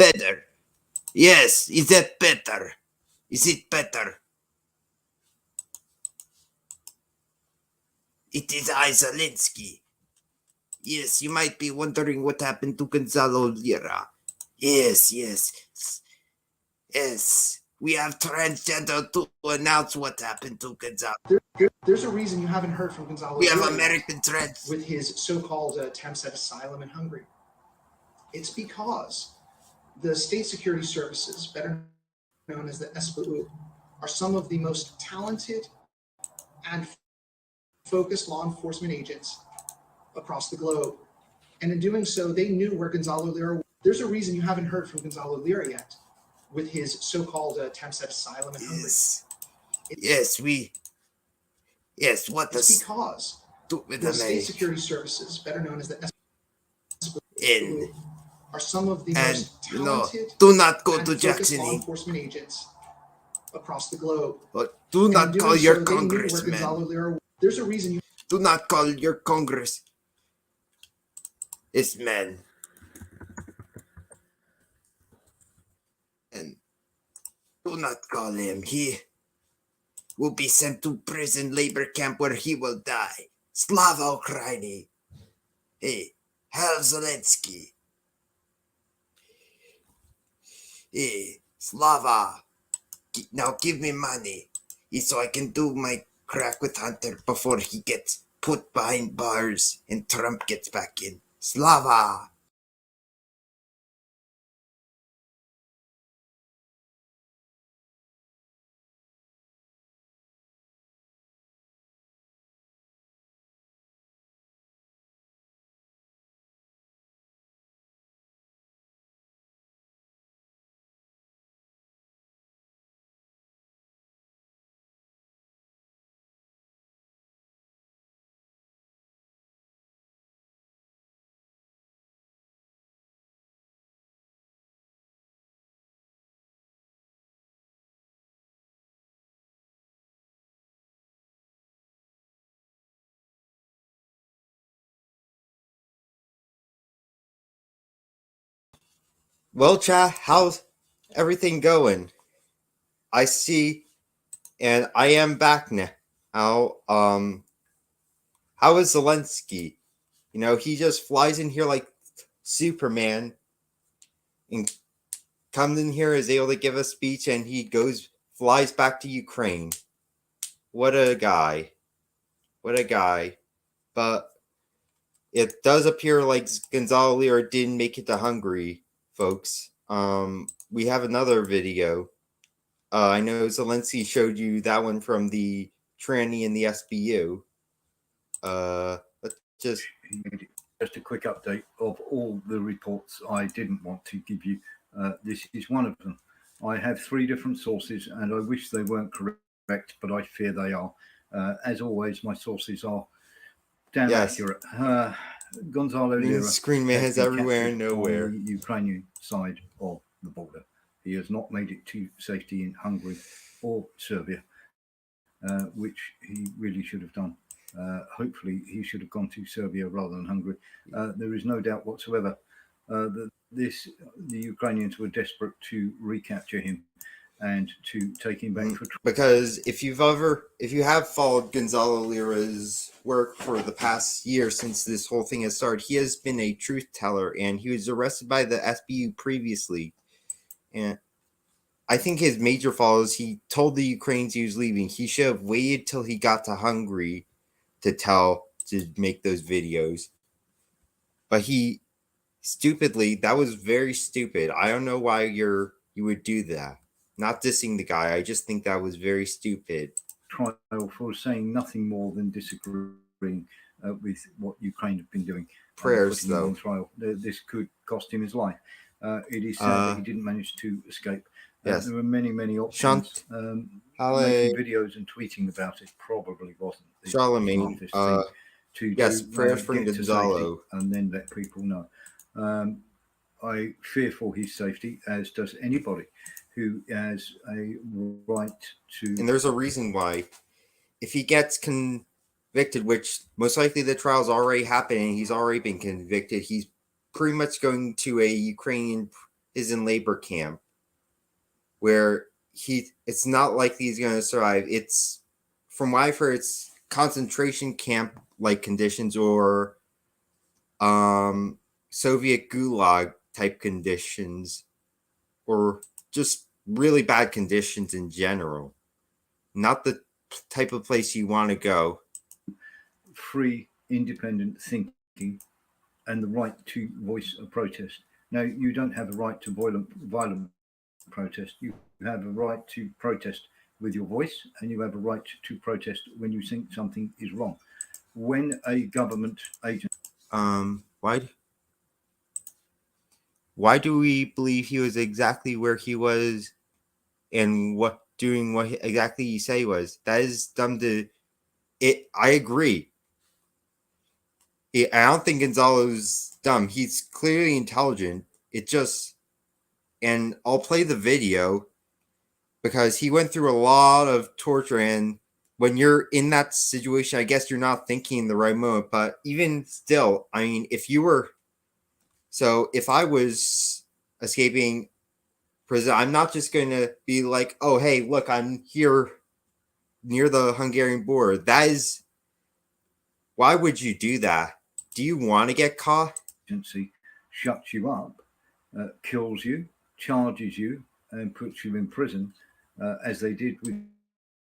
better? Yes, is that better? Is it better? It is I, Zelensky. Yes, you might be wondering what happened to Gonzalo Lira. Yes. We have transgender to announce what happened to Gonzalo. There's a reason you haven't heard from Gonzalo We have Lira American trans with his so-called attempts at asylum in Hungary. It's because the state security services, better known as the SBU, are some of the most talented and focused law enforcement agents across the globe. And in doing so, they knew where Gonzalo Lira was. There's a reason you haven't heard from Gonzalo Lira yet with his so-called attempts at asylum in Hungary. What does because the state security services, better known as the SBU, are some of the most talented do not go and to focused Jackson law enforcement agents across the globe. But do not call your congressman. There's a reason you do not call your congress. This man. And do not call him. He will be sent to prison labor camp where he will die. Slava Ukraini. Hey, Hal Zelensky. Hey, Slava. Now give me money so I can do my crack with Hunter before he gets put behind bars and Trump gets back in. Slava! Well, chat, how's everything going? I see, and I am back now. How is Zelensky? You know, he just flies in here like Superman and comes in here, is able to give a speech, and he flies back to Ukraine. What a guy. But it does appear like Gonzalo Lira didn't make it to Hungary, folks. We have another video. I know Zelensky showed you that one from the tranny in the SBU. Let's just a quick update of all the reports I didn't want to give you. This is one of them. I have 3 different sources, and I wish they weren't correct, but I fear they are. As always, my sources are damn accurate. Gonzalo Lira screen man is everywhere and nowhere. On the Ukrainian side of the border. He has not made it to safety in Hungary or Serbia, which he really should have done. Hopefully, he should have gone to Serbia rather than Hungary. There is no doubt whatsoever that the Ukrainians were desperate to recapture him and to take him back for trial. Because if you have followed Gonzalo Lira's work for the past year since this whole thing has started, he has been a truth teller, and he was arrested by the SBU previously. And I think his major fault is he told the Ukrainians he was leaving. He should have waited till he got to Hungary to make those videos. But he stupidly, that was very stupid. I don't know why you would do that. Not dissing the guy, I just think that was very stupid. Trial for saying nothing more than disagreeing with what Ukraine have been doing. Prayers, though. On trial. This could cost him his life. It is sad that he didn't manage to escape. Yes. There were many options. Making videos and tweeting about it probably wasn't the Charlemagne. smartest thing to do. Prayers for Gonzalo. And then let people know. I fear for his safety, as does anybody who has a right to. And there's a reason why. If he gets convicted, which most likely the trial's already happened and he's already been convicted, he's pretty much going to a Ukrainian is in labor camp, where it's not likely he's going to survive. It's, from what I've heard, it's concentration camp like conditions, or Soviet gulag type conditions, or just really bad conditions in general. Not the type of place you want to go. Free, independent thinking and the right to voice a protest. Now, you don't have a right to violent protest. You have a right to protest with your voice, and you have a right to protest when you think something is wrong. When a government agent... Why do we believe he was exactly where he was and doing what exactly he said he was? That is dumb to it. I agree. I don't think Gonzalo's dumb. He's clearly intelligent. And I'll play the video because he went through a lot of torture, and when you're in that situation, I guess you're not thinking in the right moment. But even still, I mean, if I was escaping prison, I'm not just going to be like, oh, hey, look, I'm here near the Hungarian border. Why would you do that? Do you want to get caught? Agency shuts you up, kills you, charges you, and puts you in prison, as they did with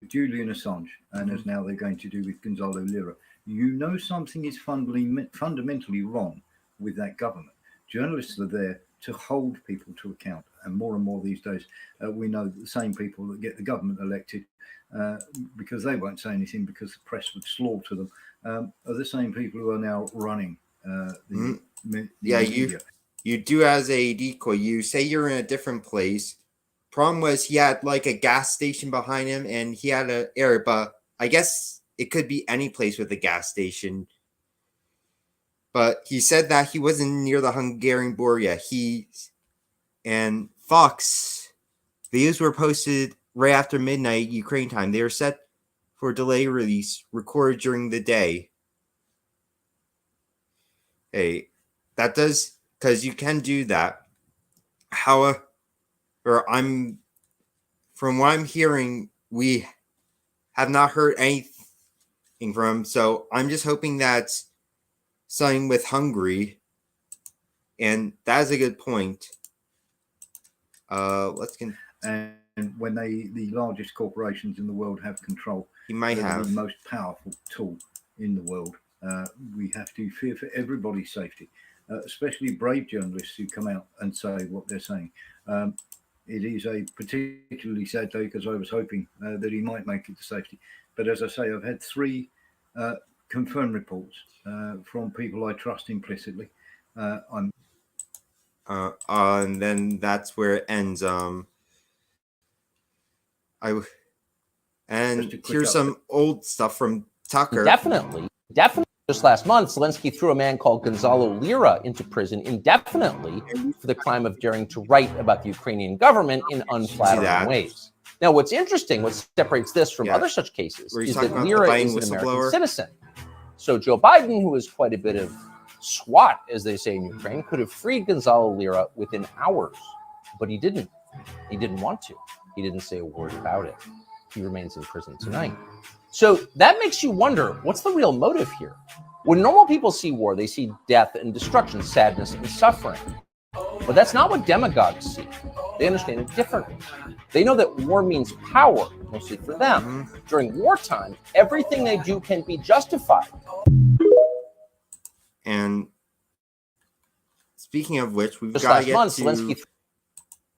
Julian Assange, and as now they're going to do with Gonzalo Lira. You know something is fundamentally wrong with that government. Journalists are there to hold people to account, and more these days, we know that the same people that get the government elected, because they won't say anything because the press would slaughter them, are the same people who are now running the media. You do as a decoy. You say you're in a different place. Problem was, he had like a gas station behind him, and he had an area, but I guess it could be any place with a gas station. But he said that he wasn't near the Hungarian border yet. And Fox videos were posted right after midnight Ukraine time. They were set for delay release, recorded during the day. Hey, that does, because you can do that. However, from what I'm hearing, we have not heard anything from him. So I'm just hoping that's something with Hungary, and that is a good point. And when the largest corporations in the world have control, he might have the most powerful tool in the world. We have to fear for everybody's safety, especially brave journalists who come out and say what they're saying. It is a particularly sad day because I was hoping that he might make it to safety. But as I say, I've had 3 confirmed reports from people I trust implicitly. And then that's where it ends. Here's some old stuff from Tucker. Definitely. Just last month, Zelensky threw a man called Gonzalo Lira into prison indefinitely for the crime of daring to write about the Ukrainian government in unflattering ways. Now, what's interesting, what separates this from other such cases, is that Lira is an American citizen. So Joe Biden, who is quite a bit of SWAT, as they say in Ukraine, could have freed Gonzalo Lira within hours, but he didn't. He didn't want to. He didn't say a word about it. He remains in prison tonight. So that makes you wonder, what's the real motive here? When normal people see war, they see death and destruction, sadness and suffering. But that's not what demagogues see. They understand it differently. They know that war means power, mostly for them. During wartime, everything they do can be justified. And speaking of which, we've got to get to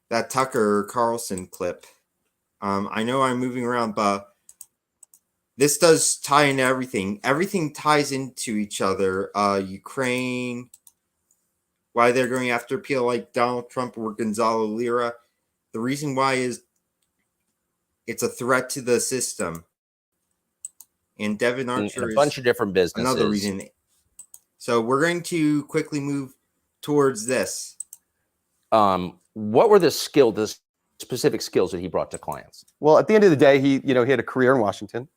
that Tucker Carlson clip. I know I'm moving around, but this does tie into everything. Everything ties into each other. Ukraine, why they're going after people like Donald Trump or Gonzalo Lira. The reason why is it's a threat to the system. And Devin Archer and a bunch of different businesses. Another reason. So we're going to quickly move towards this. What were the specific skills that he brought to clients? Well, at the end of the day, he had a career in Washington,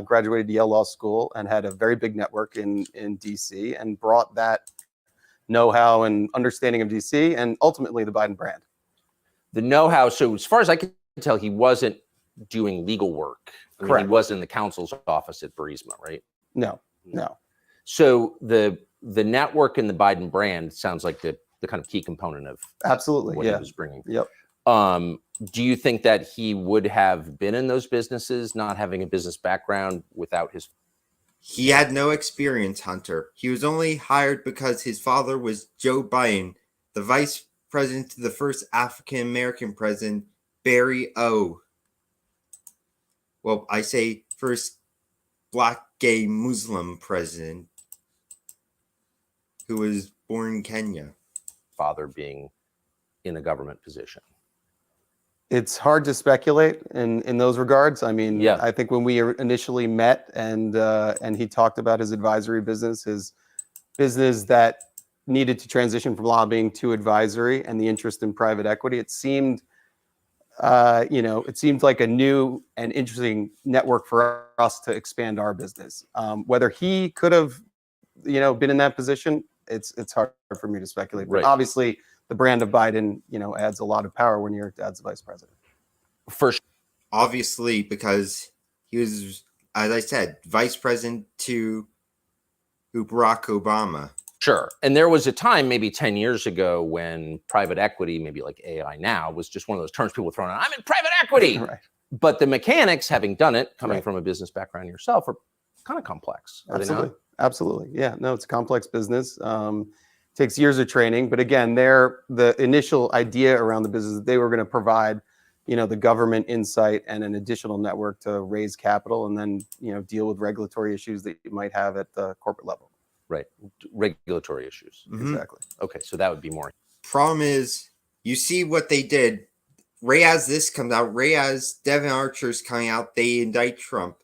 graduated Yale Law School, and had a very big network in DC, and brought that know-how and understanding of DC and ultimately the Biden brand the know-how. So as far as I can tell, he wasn't doing legal work. I mean, Correct. he wasn't in the counsel's office at Burisma, right? No. So the network and the Biden brand sounds like the kind of key component of Absolutely. what Yeah. he was bringing. Yep. Do you think that he would have been in those businesses, not having a business background, without his? He had no experience, Hunter. He was only hired because his father was Joe Biden, the vice president to the first African American president, Barry O. Well, I say first black gay Muslim president who was born in Kenya. Father being in a government position. It's hard to speculate in those regards. I mean, Yeah. I think when we initially met and he talked about his advisory business, his business that needed to transition from lobbying to advisory, and the interest in private equity, it seemed like a new and interesting network for us to expand our business. Whether he could have, been in that position, it's hard for me to speculate. But Right. obviously, the brand of Biden, adds a lot of power when your dad's the vice president. For sure. Obviously, because he was, as I said, vice president to Barack Obama. Sure. And there was a time maybe 10 years ago when private equity, maybe like AI now, was just one of those terms people were throwing out. I'm in private equity. Right. But the mechanics, having done it, coming Right. from a business background yourself, are kind of complex. Are they Absolutely. not? Absolutely. Yeah. No, it's a complex business. Takes years of training. But again, the initial idea around the business, they were going to provide, the government insight and an additional network to raise capital and then, deal with regulatory issues that you might have at the corporate level. Right. Regulatory issues. Mhm. Exactly. Okay. So that would be more. Problem is, you see what they did. Right as this comes out, right as Devin Archer's coming out, they indict Trump.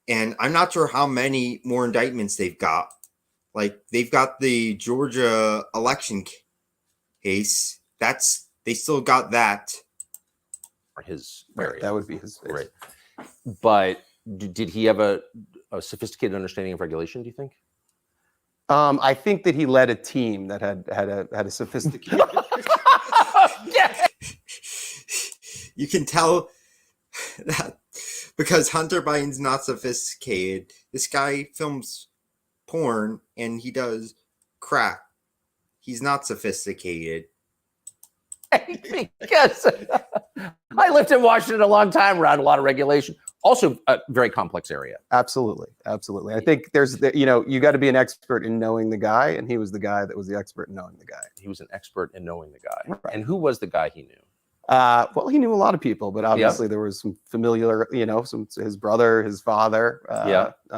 And I'm not sure how many more indictments they've got. Like, they've got the Georgia election case. They still got that. His Right. area. That would be his. Right. But did he have a sophisticated understanding of regulation, do you think? I think that he led a team that had a sophisticated. Yeah. You can tell that because Hunter Biden's not sophisticated. This guy films porn and he does crack. He's not sophisticated. Because I lived in Washington a long time, around a lot of regulation. Also, a very complex area. Absolutely. I think you got to be an expert in knowing the guy, and he was the guy that was the expert in knowing the guy. He was an expert in knowing the guy. Right. And who was the guy he knew? Well, he knew a lot of people, but obviously there was some familiar, his brother, his father,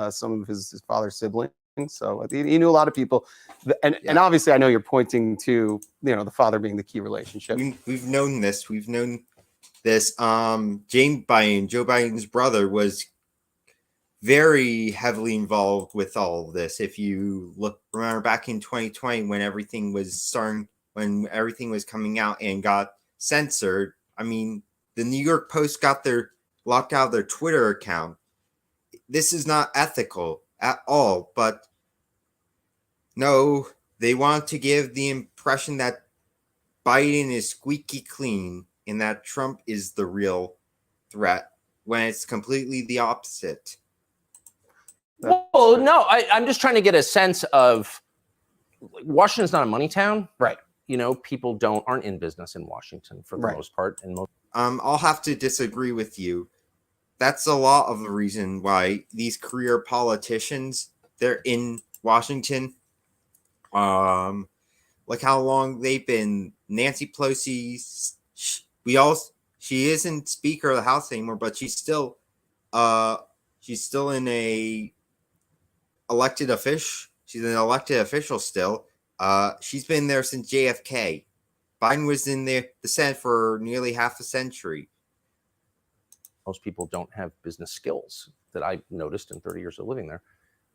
some of his father's siblings. So he knew a lot of people, and obviously I know you're pointing to the father being the key relationship. We've known this. We've known this. James Biden, Joe Biden's brother, was very heavily involved with all of this. If you remember back in 2020 when everything was coming out and got censored. I mean, the New York Post locked out their Twitter account. This is not ethical at all, but no, they want to give the impression that Biden is squeaky clean and that Trump is the real threat when it's completely the opposite. Well, no, I'm just trying to get a sense of Washington's not a money town. Right. People aren't in business in Washington for the most part. And I'll have to disagree with you. That's a lot of the reason why these career politicians, they're in Washington. Like how long they've been. Nancy Pelosi, she isn't Speaker of the House anymore, but she's still in a elected official. She's an elected official still. She's been there since JFK. Biden was in the Senate for nearly half a century. most people don't have business skills that I've noticed in 30 years of living there.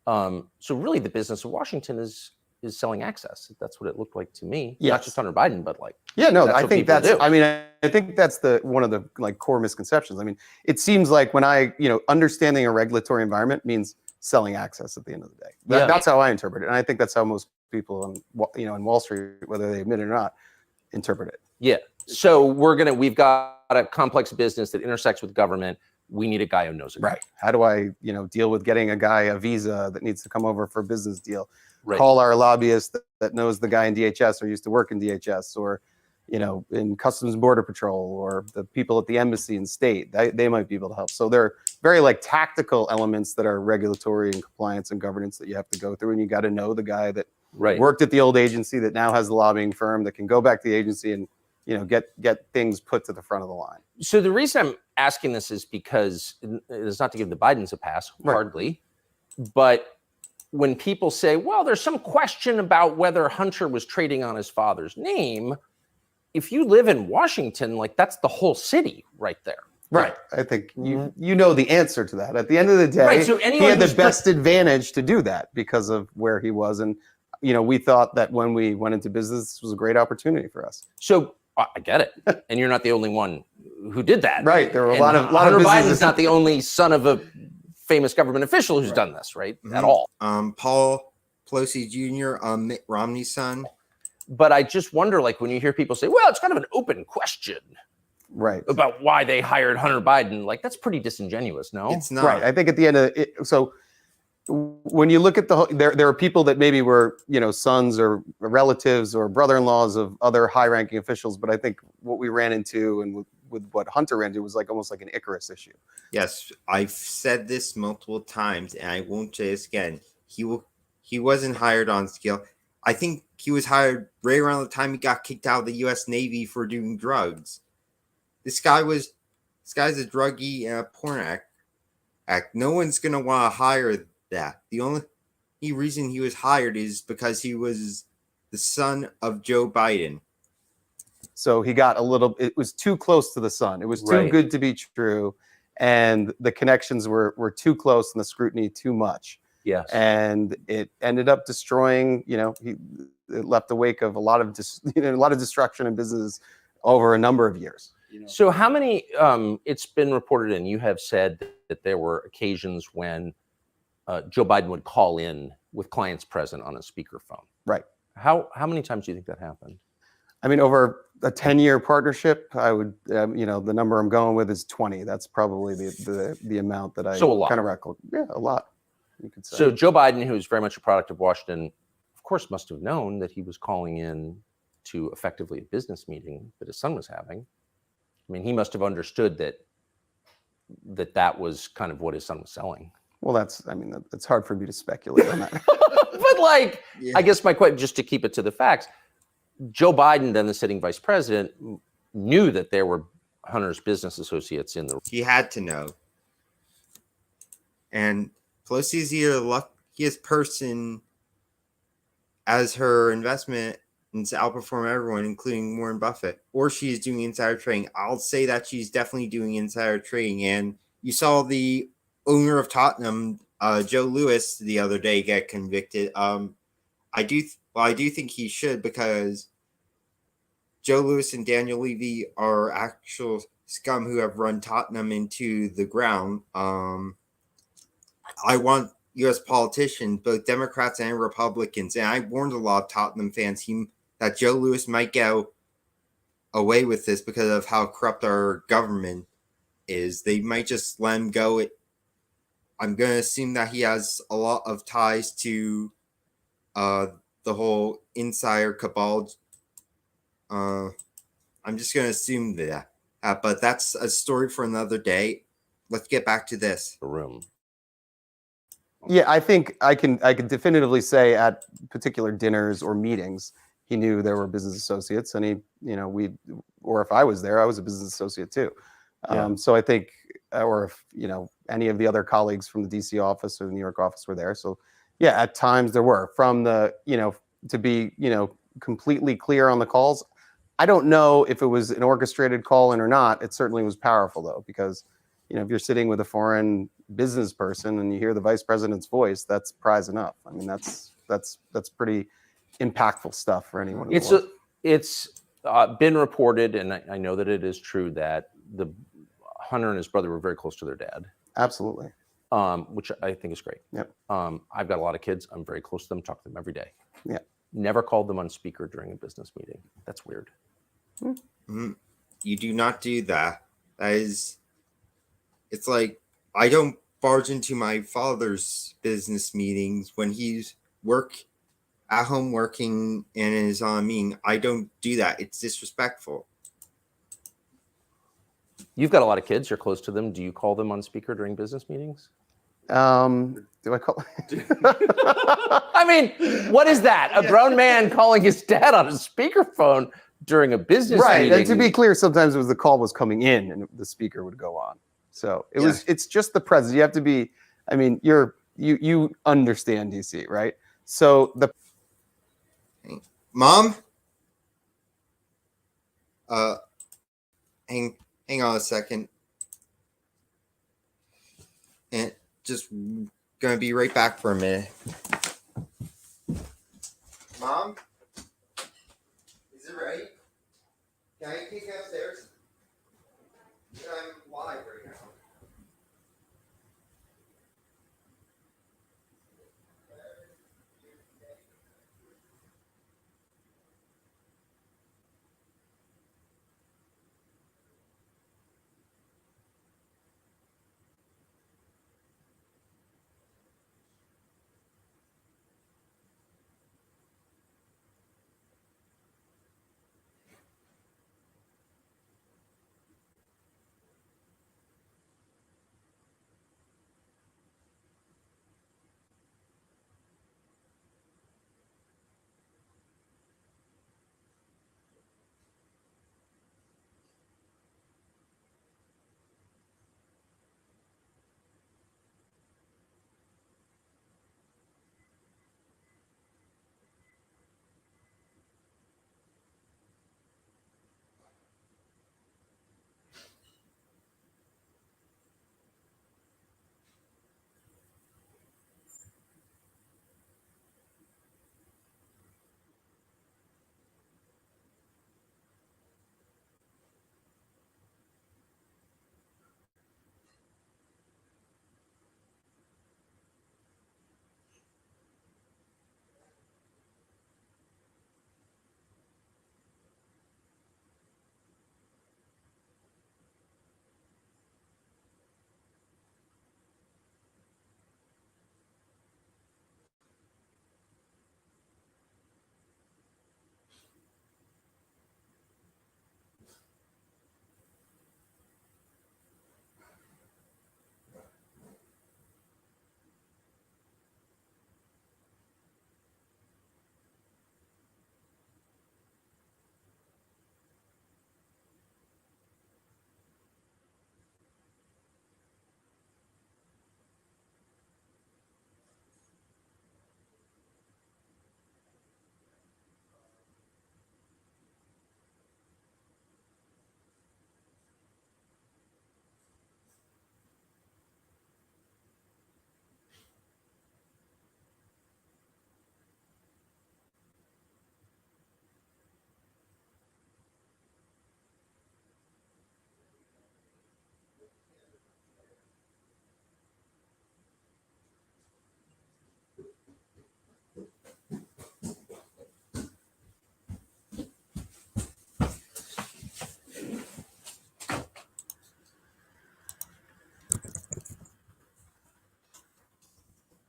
So really the business of Washington is selling access. That's what it looked like to me. Yes. Not just Hunter Biden, but like, yeah, no, that's I what think people that's, do. I mean, I think that's one of the like core misconceptions. I mean, it seems like when understanding a regulatory environment means selling access at the end of the day. Yeah. That's how I interpret it. And I think that's how most people in Wall Street, whether they admit it or not, interpret it. Yeah. So we've got a complex business that intersects with government. We need a guy who knows it. Right. How do I, deal with getting a guy a visa that needs to come over for a business deal? Right. Call our lobbyist that knows the guy in DHS or used to work in DHS or, in Customs and Border Patrol or the people at the embassy and state. They might be able to help. So they're very tactical elements that are regulatory and compliance and governance that you have to go through. And you got to know the guy that worked at the old agency that now has the lobbying firm that can go back to the agency and get things put to the front of the line. So the reason I'm asking this is because it's not to give the Bidens a pass, hardly, but when people say, well, there's some question about whether Hunter was trading on his father's name, if you live in Washington, that's the whole city right there. Right. I think you know the answer to that. At the end of the day, so he had the best advantage to do that because of where he was. And, we thought that when we went into business, this was a great opportunity for us. So I get it. And you're not the only one who did that. Right. There were a lot of Hunter businesses. Biden's not the only son of a famous government official who's done this, right? At all. Paul Pelosi Jr., Mitt Romney's son. But I just wonder, when you hear people say, well, it's kind of an open question. Right. About why they hired Hunter Biden. That's pretty disingenuous, no? It's not. Right. I think at the end of it, so when you look at there are people that maybe were, sons or relatives or brother-in-laws of other high-ranking officials. But I think what we ran into and with what Hunter ran into was almost like an Icarus issue. Yes. I've said this multiple times and I won't say this again. He wasn't hired on scale. I think he was hired right around the time he got kicked out of the U.S. Navy for doing drugs. This guy's a druggie and a porn act. No one's gonna want to hire that. The only reason he was hired is because he was the son of Joe Biden. So he got it was too close to the sun. It was too good to be true. And the connections were too close and the scrutiny too much. Yes. And it ended up destroying, it left a wake of a lot of destruction in business over a number of years. So how many, it's been reported and you have said that there were occasions when Joe Biden would call in with clients present on a speakerphone. Right. How many times do you think that happened? I mean, over a 10-year partnership, I would, the number I'm going with is 20. That's probably the amount that I kind of reckon. Yeah, a lot, you could say. So Joe Biden, who's very much a product of Washington, of course, must have known that he was calling in to effectively a business meeting that his son was having. I mean, he must have understood that was kind of what his son was selling. Well, it's hard for me to speculate on that. But I guess my question, just to keep it to the facts, Joe Biden, then the sitting vice president, knew that there were Hunter's business associates in the room. He had to know. And Pelosi's either the luckiest person as her investment and to outperform everyone, including Warren Buffett, or she's doing insider trading. I'll say that she's definitely doing insider trading. And you saw the owner of Tottenham, Joe Lewis, the other day get convicted. I do think he should, because Joe Lewis and Daniel Levy are actual scum who have run Tottenham into the ground. I want U.S. politicians, both Democrats and Republicans, and I warned a lot of Tottenham fans that Joe Lewis might get away with this because of how corrupt our government is. They might just let him go. I'm going to assume that he has a lot of ties to the whole insider cabal. I'm just going to assume that. But that's a story for another day. Let's get back to this. The room. Yeah, I think I can definitively say at particular dinners or meetings, he knew there were business associates, and or if I was there, I was a business associate too. Yeah. So I think, or if any of the other colleagues from the DC office or the New York office were there. So yeah, at times there were. From the to be completely clear on the calls, I don't know if it was an orchestrated call in or not. It certainly was powerful though, because if you're sitting with a foreign business person and you hear the vice president's voice, that's prize enough. I mean, that's pretty impactful stuff for anyone. It's been reported, and I know that it is true, that the Hunter and his brother were very close to their dad. Absolutely. Which I think is great. Yep. I've got a lot of kids. I'm very close to them. Talk to them every day. Yeah. Never called them on speaker during a business meeting. That's weird. Mhm. You do not do that. That is, it's like I don't barge into my father's business meetings when he's at home working and is on a meeting. I don't do that. It's disrespectful. You've got a lot of kids. You're close to them. Do you call them on speaker during business meetings? Do I call? I mean, what is that? A grown man calling his dad on a speakerphone during a business Right. meeting? And to be clear, sometimes it was the call was coming in and the speaker would go on. So it's just the presence. You have to be, I mean, you understand DC, right? So the Mom? Hang on a second. And just gonna be right back for a minute. Mom? Is it ready? Can I kick upstairs? I'm live right now.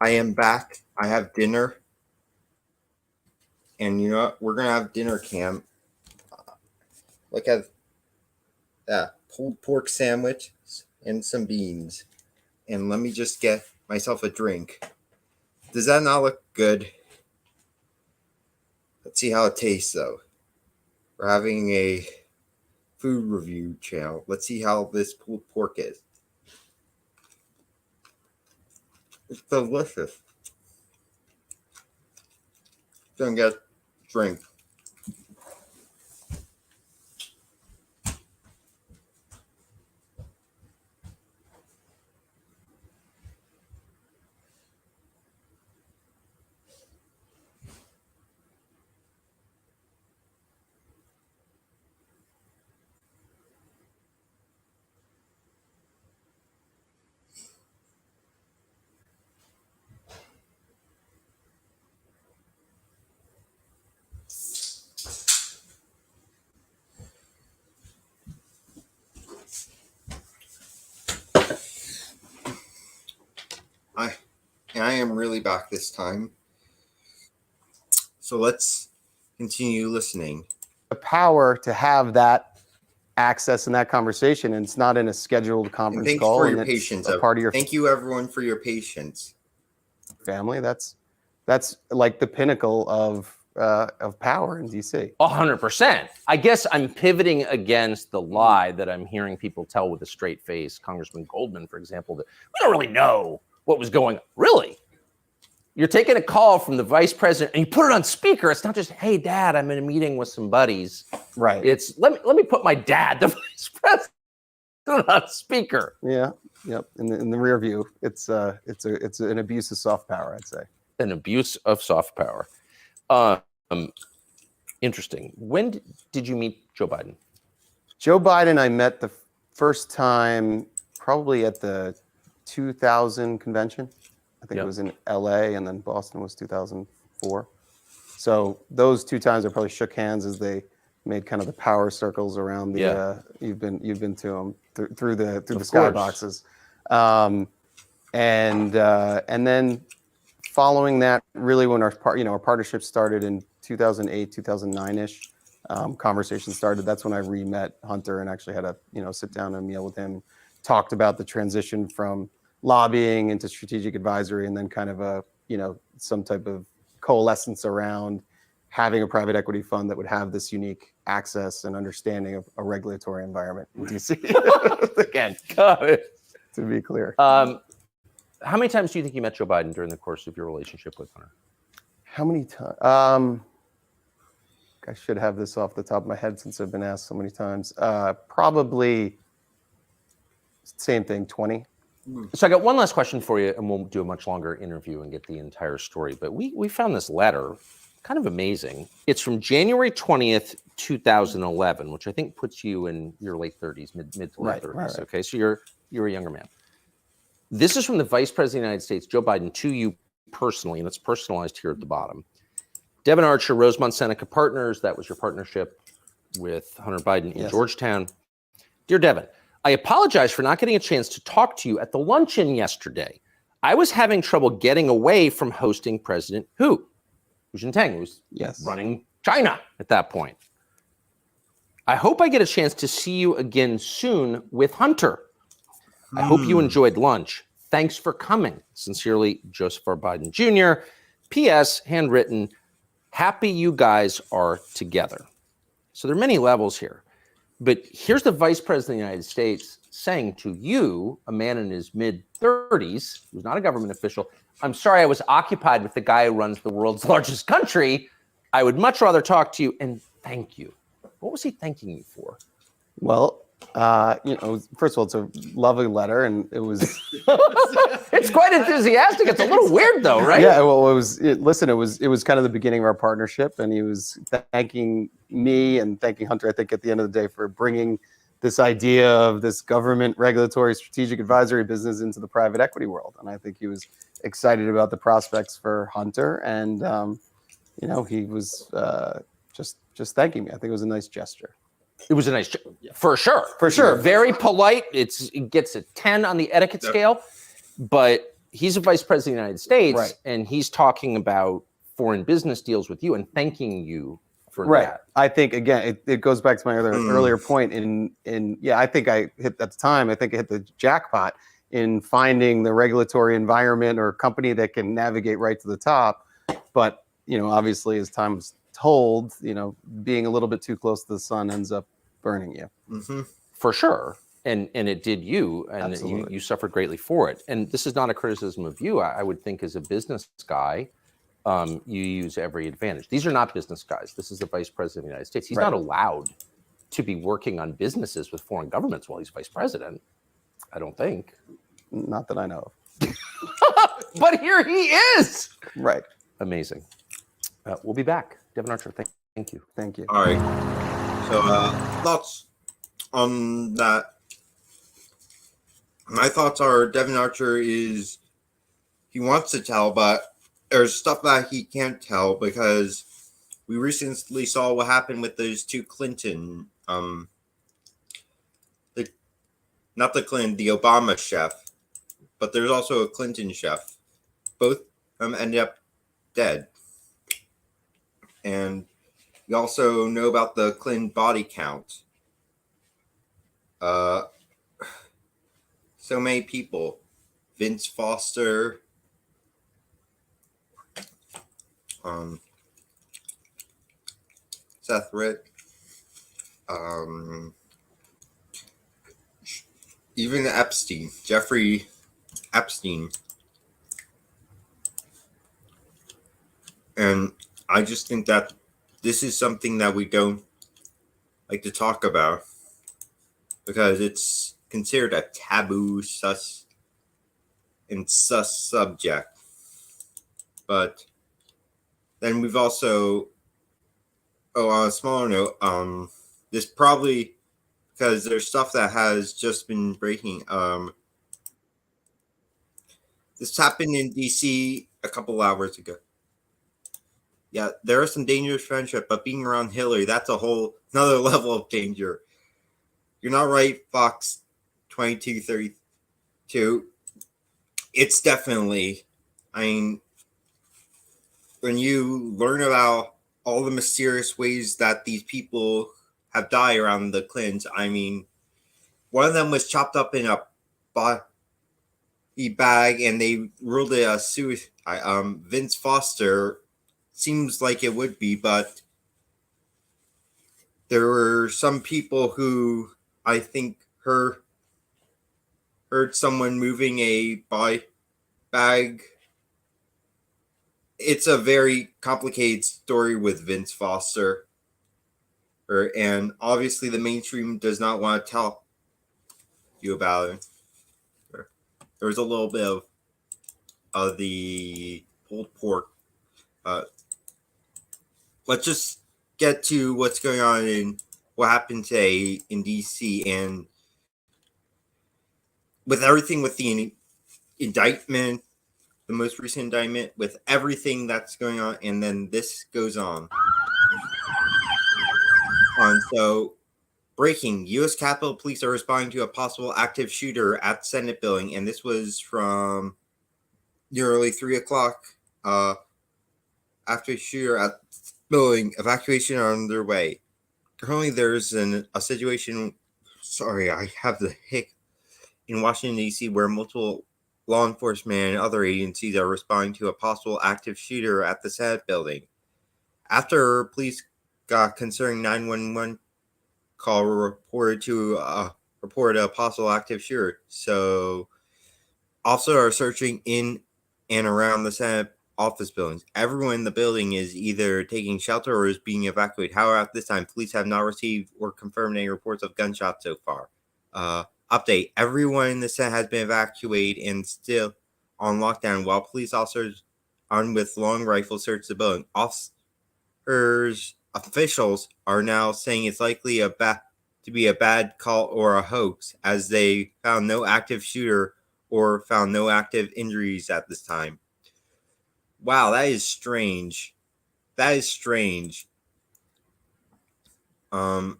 I am back. I have dinner. And you know what? We're gonna have dinner, Cam. Look at that pulled pork sandwich and some beans. And let me just get myself a drink. Does that not look good? Let's see how it tastes, though. We're having a food review channel. Let's see how this pulled pork is. It's delicious. Gonna get a drink. I am really back this time. So let's continue listening. The power to have that access and that conversation, and it's not in a scheduled And conference thanks call. for And your it's patience. a part of your Thank you, everyone, for your patience. family. That's like the pinnacle of power in DC. 100%. I guess I'm pivoting against the lie that I'm hearing people tell with a straight face. Congressman Goldman, for example, that we don't really know what was going on. Really? You're taking a call from the vice president and you put it on speaker. It's not just, hey, Dad, I'm in a meeting with some buddies. Right. It's let me put my dad, the vice president, on speaker. Yeah. Yep. In the rear view, it's an abuse of soft power, I'd say. An abuse of soft power. Interesting. When did you meet Joe Biden? Joe Biden, I met the first time probably at the 2000 convention. I think it was in LA, and then Boston was 2004. So those two times I probably shook hands as they made kind of the power circles around the. You've been to them through the skyboxes, and then following that, really when our partnership started in 2008, 2009-ish, conversation started. That's when I re-met Hunter and actually had a sit down and meal with him, talked about the transition from lobbying into strategic advisory, and then kind of some type of coalescence around having a private equity fund that would have this unique access and understanding of a regulatory environment in DC. Again, got it. To be clear. How many times do you think you met Joe Biden during the course of your relationship with Hunter? How many times? I should have this off the top of my head since I've been asked so many times. Probably same thing, 20. So I got one last question for you, and we'll do a much longer interview and get the entire story. But we found this letter, kind of amazing. It's from January 20th, 2011, which I think puts you in your late 30s, mid to late 30s. Right. Okay, so you're a younger man. This is from the Vice President of the United States, Joe Biden, to you personally, and it's personalized here at the bottom. Devin Archer, Rosemont Seneca Partners, that was your partnership with Hunter Biden in Georgetown. Dear Devin, I apologize for not getting a chance to talk to you at the luncheon yesterday. I was having trouble getting away from hosting President Hu Jintang, who was running China at that point. I hope I get a chance to see you again soon with Hunter. I hope you enjoyed lunch. Thanks for coming. Sincerely, Joseph R. Biden Jr. P.S. Handwritten, happy you guys are together. So there are many levels here. But here's the Vice President of the United States saying to you, a man in his mid-30s, who's not a government official, I'm sorry I was occupied with the guy who runs the world's largest country. I would much rather talk to you and thank you. What was he thanking you for? Well, first of all, it's a lovely letter, and it was. It's quite enthusiastic. It's a little weird, though, right? Yeah. Well, it was kind of the beginning of our partnership, and he was thanking me and thanking Hunter, I think, at the end of the day, for bringing this idea of this government regulatory strategic advisory business into the private equity world. And I think he was excited about the prospects for Hunter, and he was just thanking me. I think it was a nice gesture. It was a nice, for sure. Very polite. It gets a 10 on the etiquette scale, but he's a vice president of the United States, and he's talking about foreign business deals with you and thanking you for that. I think again, it goes back to my earlier point. I think I hit at the time. I think I hit the jackpot in finding the regulatory environment or company that can navigate right to the top. But obviously, as time was told, being a little bit too close to the sun ends up burning you. Mm-hmm. For sure. And it did you, and you suffered greatly for it. And this is not a criticism of you. I would think as a business guy, you use every advantage. These are not business guys. This is the vice president of the United States. He's not allowed to be working on businesses with foreign governments while he's vice president. I don't think. Not that I know of. But here he is. Right. Amazing. We'll be back. Devin Archer, thank you. Thank you. All right. So thoughts on that? My thoughts are Devin Archer he wants to tell, but there's stuff that he can't tell because we recently saw what happened with those two Clinton, the Obama chef, but there's also a Clinton chef. Both ended up dead. And you also know about the Clinton body count. So many people. Vince Foster, Seth Rick, even Epstein, Jeffrey Epstein. And I just think that this is something that we don't like to talk about because it's considered a taboo sus subject. But then we've also, on a smaller note, this probably because there's stuff that has just been breaking. This happened in DC a couple hours ago. Yeah, there is some dangerous friendship, but being around Hillary, that's a whole another level of danger. You're not right, Fox 2232. It's definitely, I mean, when you learn about all the mysterious ways that these people have died around the Clintons, I mean, one of them was chopped up in a body bag and they ruled it a suicide. Vince Foster seems like it would be, but there were some people who I think heard someone moving a body bag. It's a very complicated story with Vince Foster. And obviously the mainstream does not want to tell you about it. There was a little bit of the pulled pork. Let's just get to what's going on in what happened today in DC, and with everything with the indictment, the most recent indictment, with everything that's going on, and then this goes on. So, breaking: U.S. Capitol Police are responding to a possible active shooter at Senate building, and this was from nearly 3 o'clock. After shooter at building, evacuation are underway. Currently, there's a situation. Sorry, I have the hic in Washington D.C. where multiple law enforcement and other agencies are responding to a possible active shooter at the Senate building. After police got concerning 911 call reported a possible active shooter, so officers are searching in and around the Senate office buildings. Everyone in the building is either taking shelter or is being evacuated. However, at this time, police have not received or confirmed any reports of gunshots so far. Update: everyone in the Senate has been evacuated and still on lockdown while police officers armed with long rifles search the building. Officials are now saying it's likely to be a bad call or a hoax, as they found no active shooter or found no active injuries at this time. Wow, that is strange. So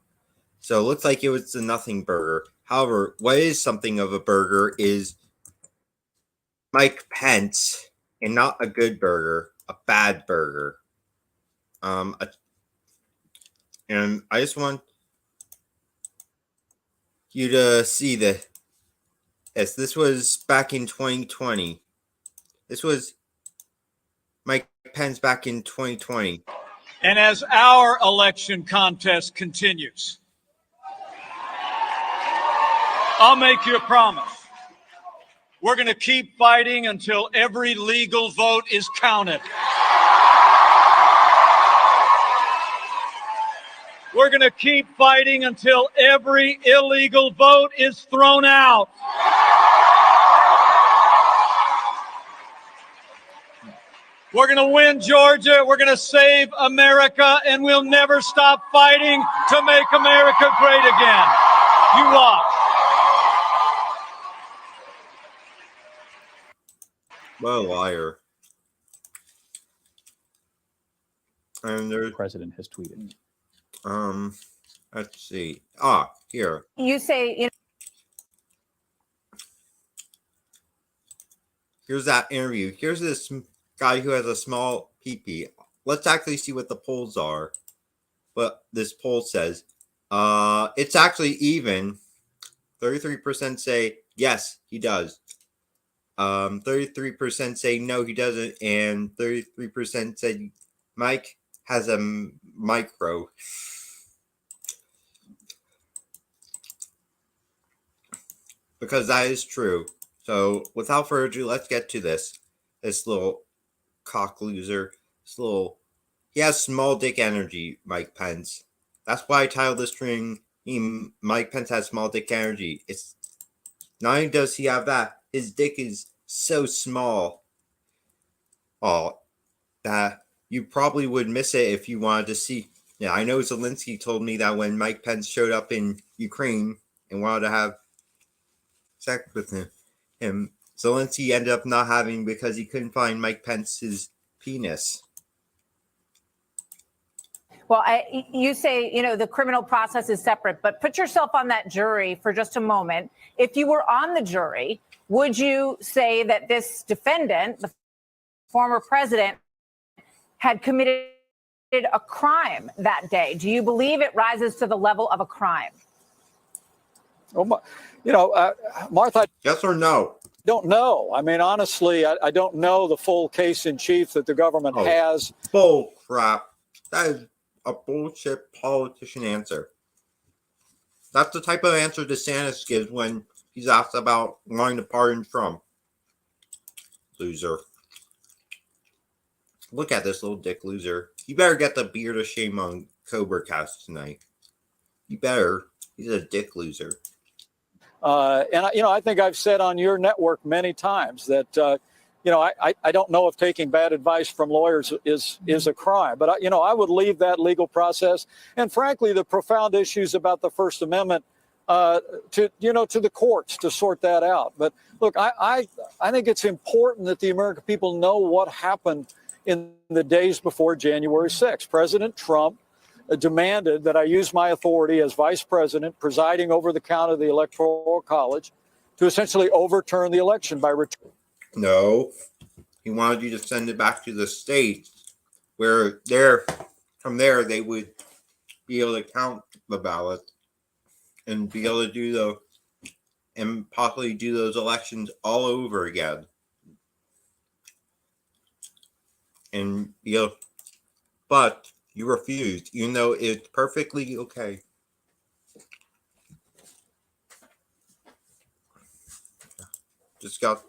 it looks like it was a nothing burger. However, what is something of a burger is Mike Pence, and not a good burger, a bad burger. And I just want you to see this. Yes, this was back in 2020. This was Mike Pence back in 2020. And as our election contest continues, I'll make you a promise. We're going to keep fighting until every legal vote is counted. We're going to keep fighting until every illegal vote is thrown out. We're going to win Georgia. We're going to save America, and we'll never stop fighting to make America great again. You watch. What a liar. And there's The president has tweeted. Let's see. Here. You say, Here's that interview. Here's this guy who has a small peepee. Let's actually see what the polls are. What this poll says. It's actually even. 33% say yes, he does. 33% say no, he doesn't, and 33% said Mike has a micro. Because that is true. So without further ado, let's get to this. This little cock loser. He has small dick energy, Mike Pence. That's why I titled this string, Mike Pence has small dick energy. It's not only does he have that, his dick is so small. Oh, that you probably would miss it if you wanted to see. Yeah, I know Zelensky told me that when Mike Pence showed up in Ukraine and wanted to have sex with him, Zelensky ended up not having because he couldn't find Mike Pence's penis. Well, you say, the criminal process is separate, but put yourself on that jury for just a moment. If you were on the jury, would you say that this defendant, the former president, had committed a crime that day? Do you believe it rises to the level of a crime? Well, Martha, Yes or no? don't know. I mean, honestly, I don't know the full case in chief that the government has. Bull crap. That is a bullshit politician answer. That's the type of answer DeSantis gives when he's asked about wanting to pardon Trump. Loser. Look at this little dick loser. You better get the beard of shame on CobraCast tonight. You better. He's a dick loser. And I think I've said on your network many times that I don't know if taking bad advice from lawyers is a crime, but I would leave that legal process and frankly the profound issues about the First Amendment to the courts to sort that out. But look, I think it's important that the American people know what happened in the days before January 6th. President Trump demanded that I use my authority as vice president, presiding over the count of the Electoral College, to essentially overturn the election by return. No. He wanted you to send it back to the states where from there they would be able to count the ballot and be able to and possibly do those elections all over again. And but you refused, even though it's perfectly okay. Just got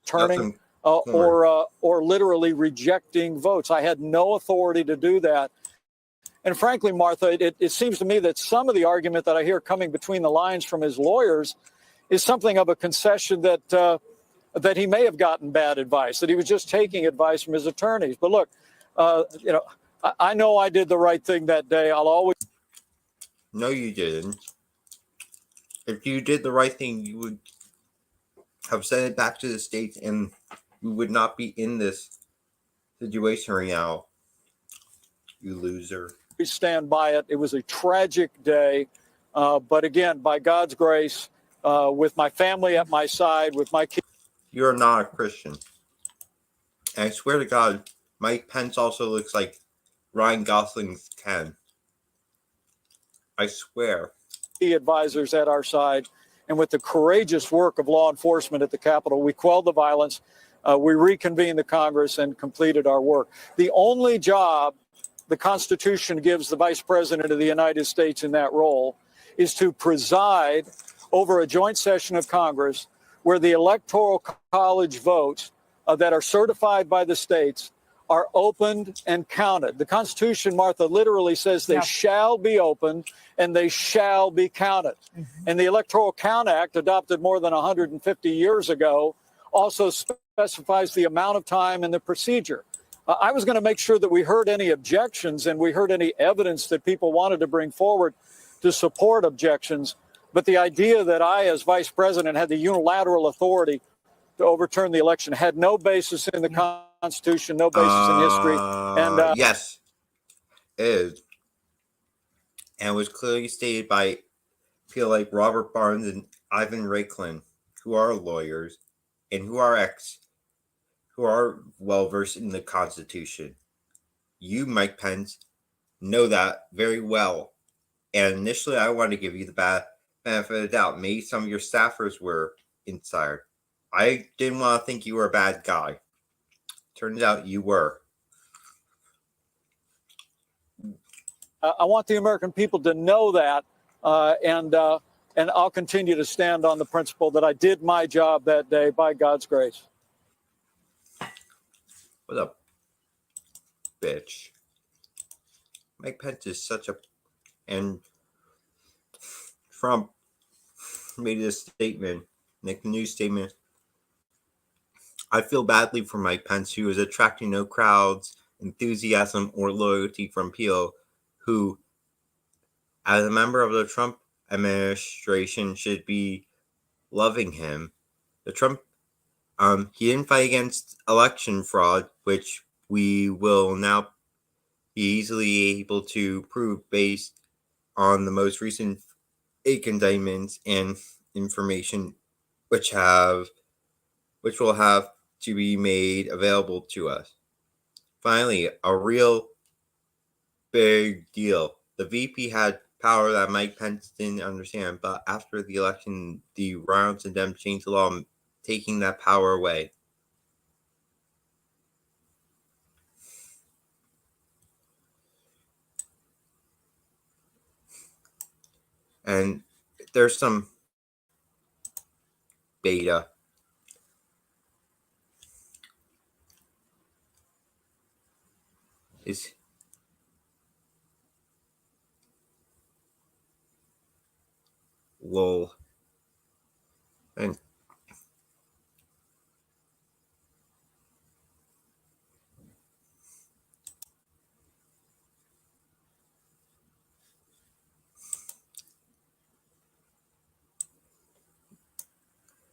turning or literally rejecting votes. I had no authority to do that. And frankly, Martha, it seems to me that some of the argument that I hear coming between the lines from his lawyers is something of a concession that he may have gotten bad advice, that he was just taking advice from his attorneys. But look, I know I did the right thing that day. I'll always. No, you didn't. If you did the right thing, you would have sent it back to the states and we would not be in this situation right now. You loser. We stand by it. It was a tragic day. But again, by God's grace, with my family at my side, with my kids. You're not a Christian. And I swear to God, Mike Pence also looks like Ryan Gosling's Ken. I swear. Advisors at our side, and with the courageous work of law enforcement at the Capitol, we quelled the violence, we reconvened the Congress, and completed our work. The only job the Constitution gives the Vice President of the United States in that role is to preside over a joint session of Congress where the Electoral College votes that are certified by the states are opened and counted. The Constitution, Martha, literally says they shall be opened and they shall be counted. And the Electoral Count Act, adopted more than 150 years ago, also specifies the amount of time and the procedure. I was going to make sure that we heard any objections and we heard any evidence that people wanted to bring forward to support objections. But the idea that I, as vice president, had the unilateral authority to overturn the election had no basis in the Constitution, no basis in history. And yes, it is. And it was clearly stated by people like Robert Barnes and Ivan Raiklin, who are lawyers and who are well versed in the Constitution. You, Mike Pence, know that very well. And initially, I wanted to give you the benefit of the doubt. Maybe some of your staffers were inside. I didn't want to think you were a bad guy. Turns out you were. I want the American people to know that, and I'll continue to stand on the principle that I did my job that day by God's grace. What a bitch. Mike Pence is such a... And Trump made this statement, make the news statement. I feel badly for Mike Pence, who is attracting no crowds, enthusiasm, or loyalty from people who, as a member of the Trump administration, should be loving him. The Trump, he didn't fight against election fraud, which we will now be easily able to prove based on the most recent fake indictments and information which will have to be made available to us. Finally, a real big deal. The VP had power that Mike Pence didn't understand, but after the election, the Rounds and Dem changed the law, taking that power away. And there's some beta. Is lol. And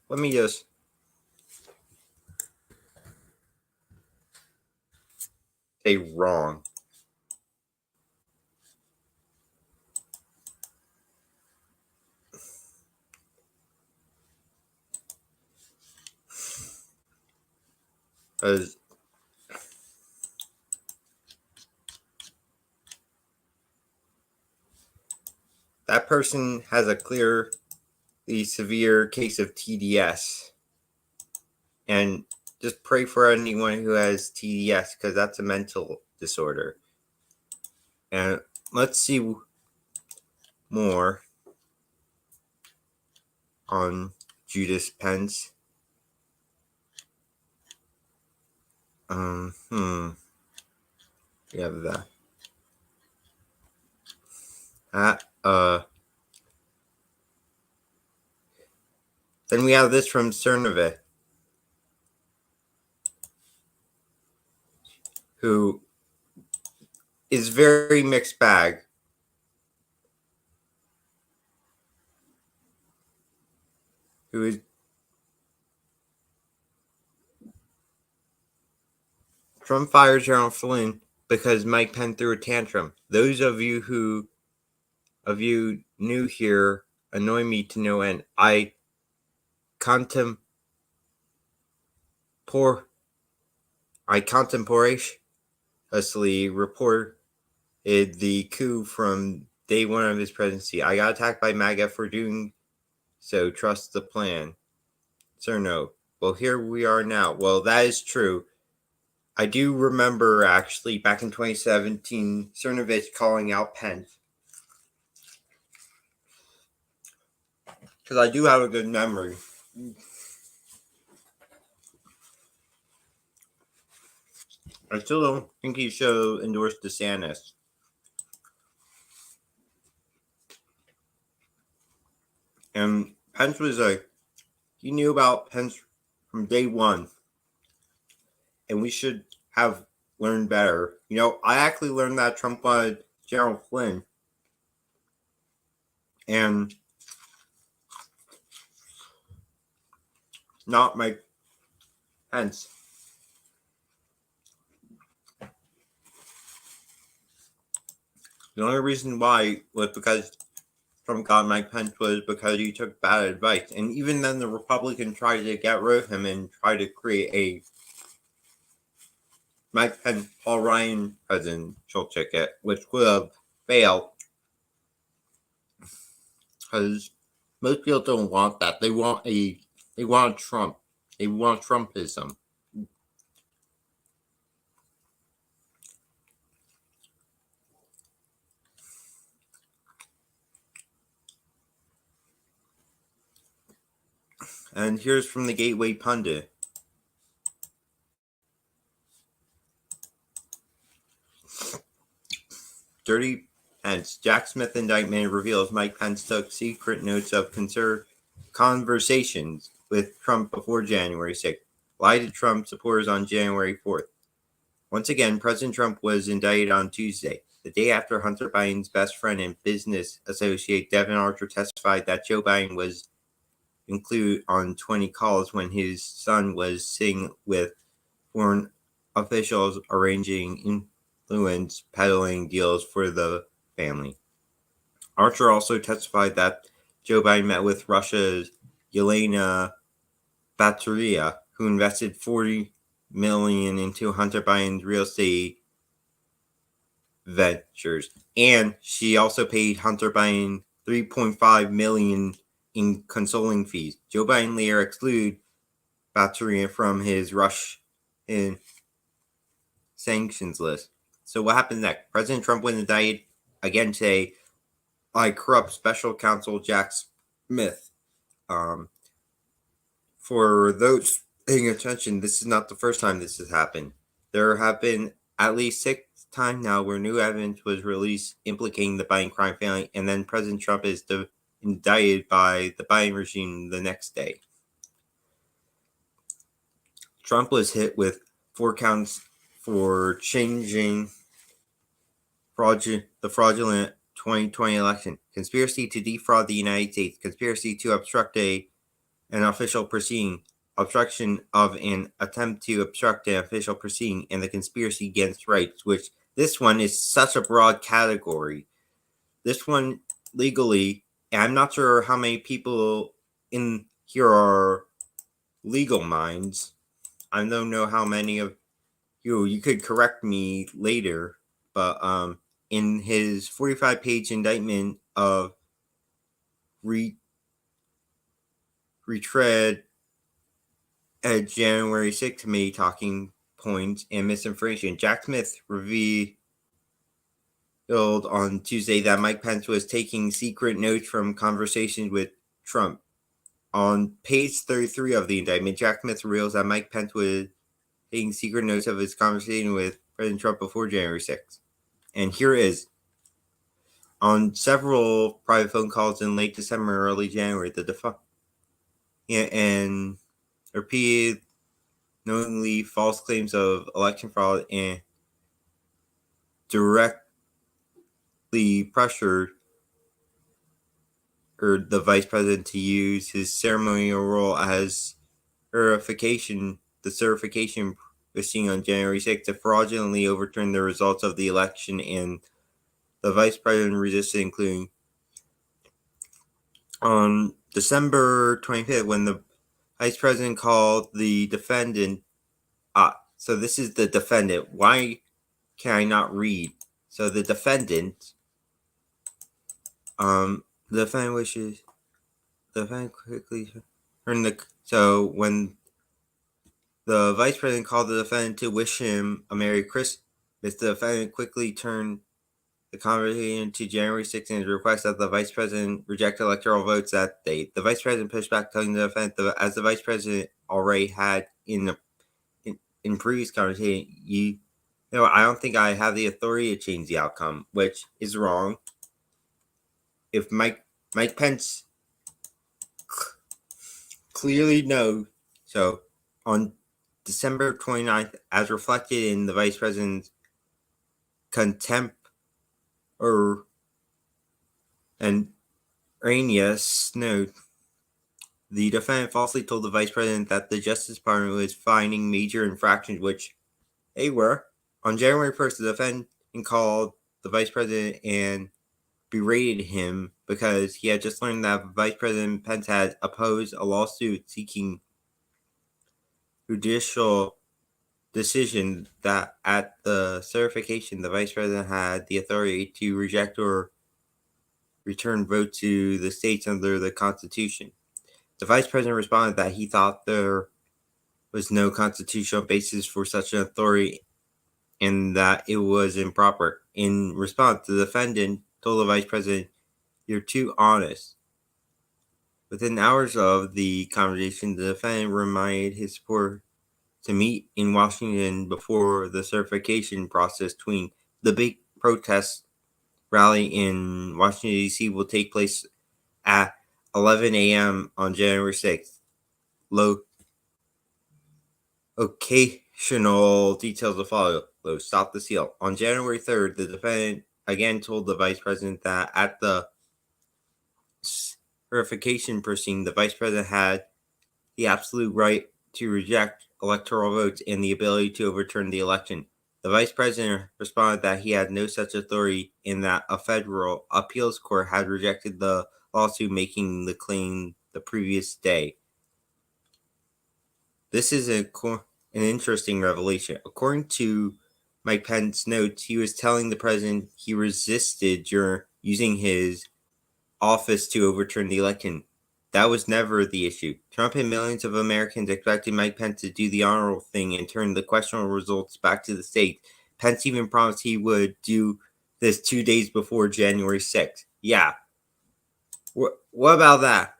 let me just say wrong. As that person has a clearly severe case of TDS. And just pray for anyone who has TDS, because that's a mental disorder. And let's see more on Judas Pence. We have that. Then we have this from Cernovich, who is very mixed bag. Who is Trump fired General Flynn because Mike Pence threw a tantrum. Those of you new here annoy me to no end. I contemporaneously reported the coup from day one of his presidency. I got attacked by MAGA for doing so. Trust the plan. Cerno. Well, here we are now. Well, that is true. I do remember, actually, back in 2017, Cernovich calling out Pence. Because I do have a good memory. I still don't think he should endorse DeSantis. And Pence was he knew about Pence from day one. And we should have learned better. You know, I actually learned that Trump wanted General Flynn. And not Mike Pence. The only reason why was because Trump got Mike Pence was because he took bad advice. And even then, the Republicans tried to get rid of him and try to create a Mike Pence, Paul Ryan presidential ticket, which would have failed. Because most people don't want that. They want Trump. They want Trumpism. And here's from the Gateway Pundit. Dirty Pence. Jack Smith indictment reveals Mike Pence took secret notes of conversations with Trump before January 6th. Lied to Trump supporters on January 4th. Once again, President Trump was indicted on Tuesday, the day after Hunter Biden's best friend and business associate Devin Archer testified that Joe Biden was included on 20 calls when his son was sitting with foreign officials arranging influence peddling deals for the family. Archer also testified that Joe Biden met with Russia's Yelena Bataria, who invested $40 million into Hunter Biden's real estate ventures, and she also paid Hunter Biden $3.5 million in consulting fees. Joe Biden later excluded Bataria from his Russian sanctions list. So what happened next? President Trump was indicted again today by corrupt special counsel Jack Smith. For those paying attention, this is not the first time this has happened. There have been at least 6 times now where new evidence was released implicating the Biden crime family, and then President Trump is indicted by the Biden regime the next day. Trump was hit with 4 counts for changing the fraudulent 2020 election, conspiracy to defraud the United States, conspiracy to obstruct an official proceeding, obstruction of an attempt to obstruct an official proceeding, and the conspiracy against rights, which this one is such a broad category. This one legally, and I'm not sure how many people in here are legal minds. I don't know how many of you could correct me later, but in his 45-page indictment of retread at January 6th committee talking points and misinformation, Jack Smith revealed on Tuesday that Mike Pence was taking secret notes from conversations with Trump. On page 33 of the indictment, Jack Smith reveals that Mike Pence was taking secret notes of his conversation with President Trump before January 6th. And here it is. On several private phone calls in late December or early January, and repeated knowingly false claims of election fraud and directly pressured the vice president to use his ceremonial role as the certification proceeding on January 6th to fraudulently overturn the results of the election, and the vice president resisted, including on December 25th when the vice president called the defendant. So this is the defendant. Why can I not read? So the defendant, the defendant quickly turned so when the vice president called the defendant to wish him a Merry Christmas, the defendant quickly turned the conversation to January 6th and request that the vice president reject electoral votes that day. The vice president pushed back, telling the defendant as the vice president already had in previous conversation, I don't think I have the authority to change the outcome, which is wrong. If Mike Pence clearly knows, so on December 29th, as reflected in the vice president's contempt and erroneous note, the defendant falsely told the vice president that the Justice Department was finding major infractions, which they were. On January 1st, the defendant called the vice president and berated him because he had just learned that Vice President Pence had opposed a lawsuit seeking judicial decision that at the certification, the Vice President had the authority to reject or return votes to the states under the Constitution. The Vice President responded that he thought there was no constitutional basis for such an authority and that it was improper. In response, the defendant told the Vice President, "You're too honest." Within hours of the conversation, the defendant reminded his supporter to meet in Washington before the certification process between the big protest rally in Washington, D.C. will take place at 11 a.m. on January 6th. Occasional details will follow. Stop the seal. On January 3rd, the defendant again told the Vice President that at the certification proceeding, the Vice President had the absolute right to reject electoral votes and the ability to overturn the election. The Vice President responded that he had no such authority and that a federal appeals court had rejected the lawsuit making the claim the previous day. This is an interesting revelation. According to Mike Pence's notes, he was telling the president he resisted using his office to overturn the election. That was never the issue. Trump and millions of Americans expected Mike Pence to do the honorable thing and turn the questionable results back to the state. Pence even promised he would do this 2 days before January 6th. Yeah. What about that?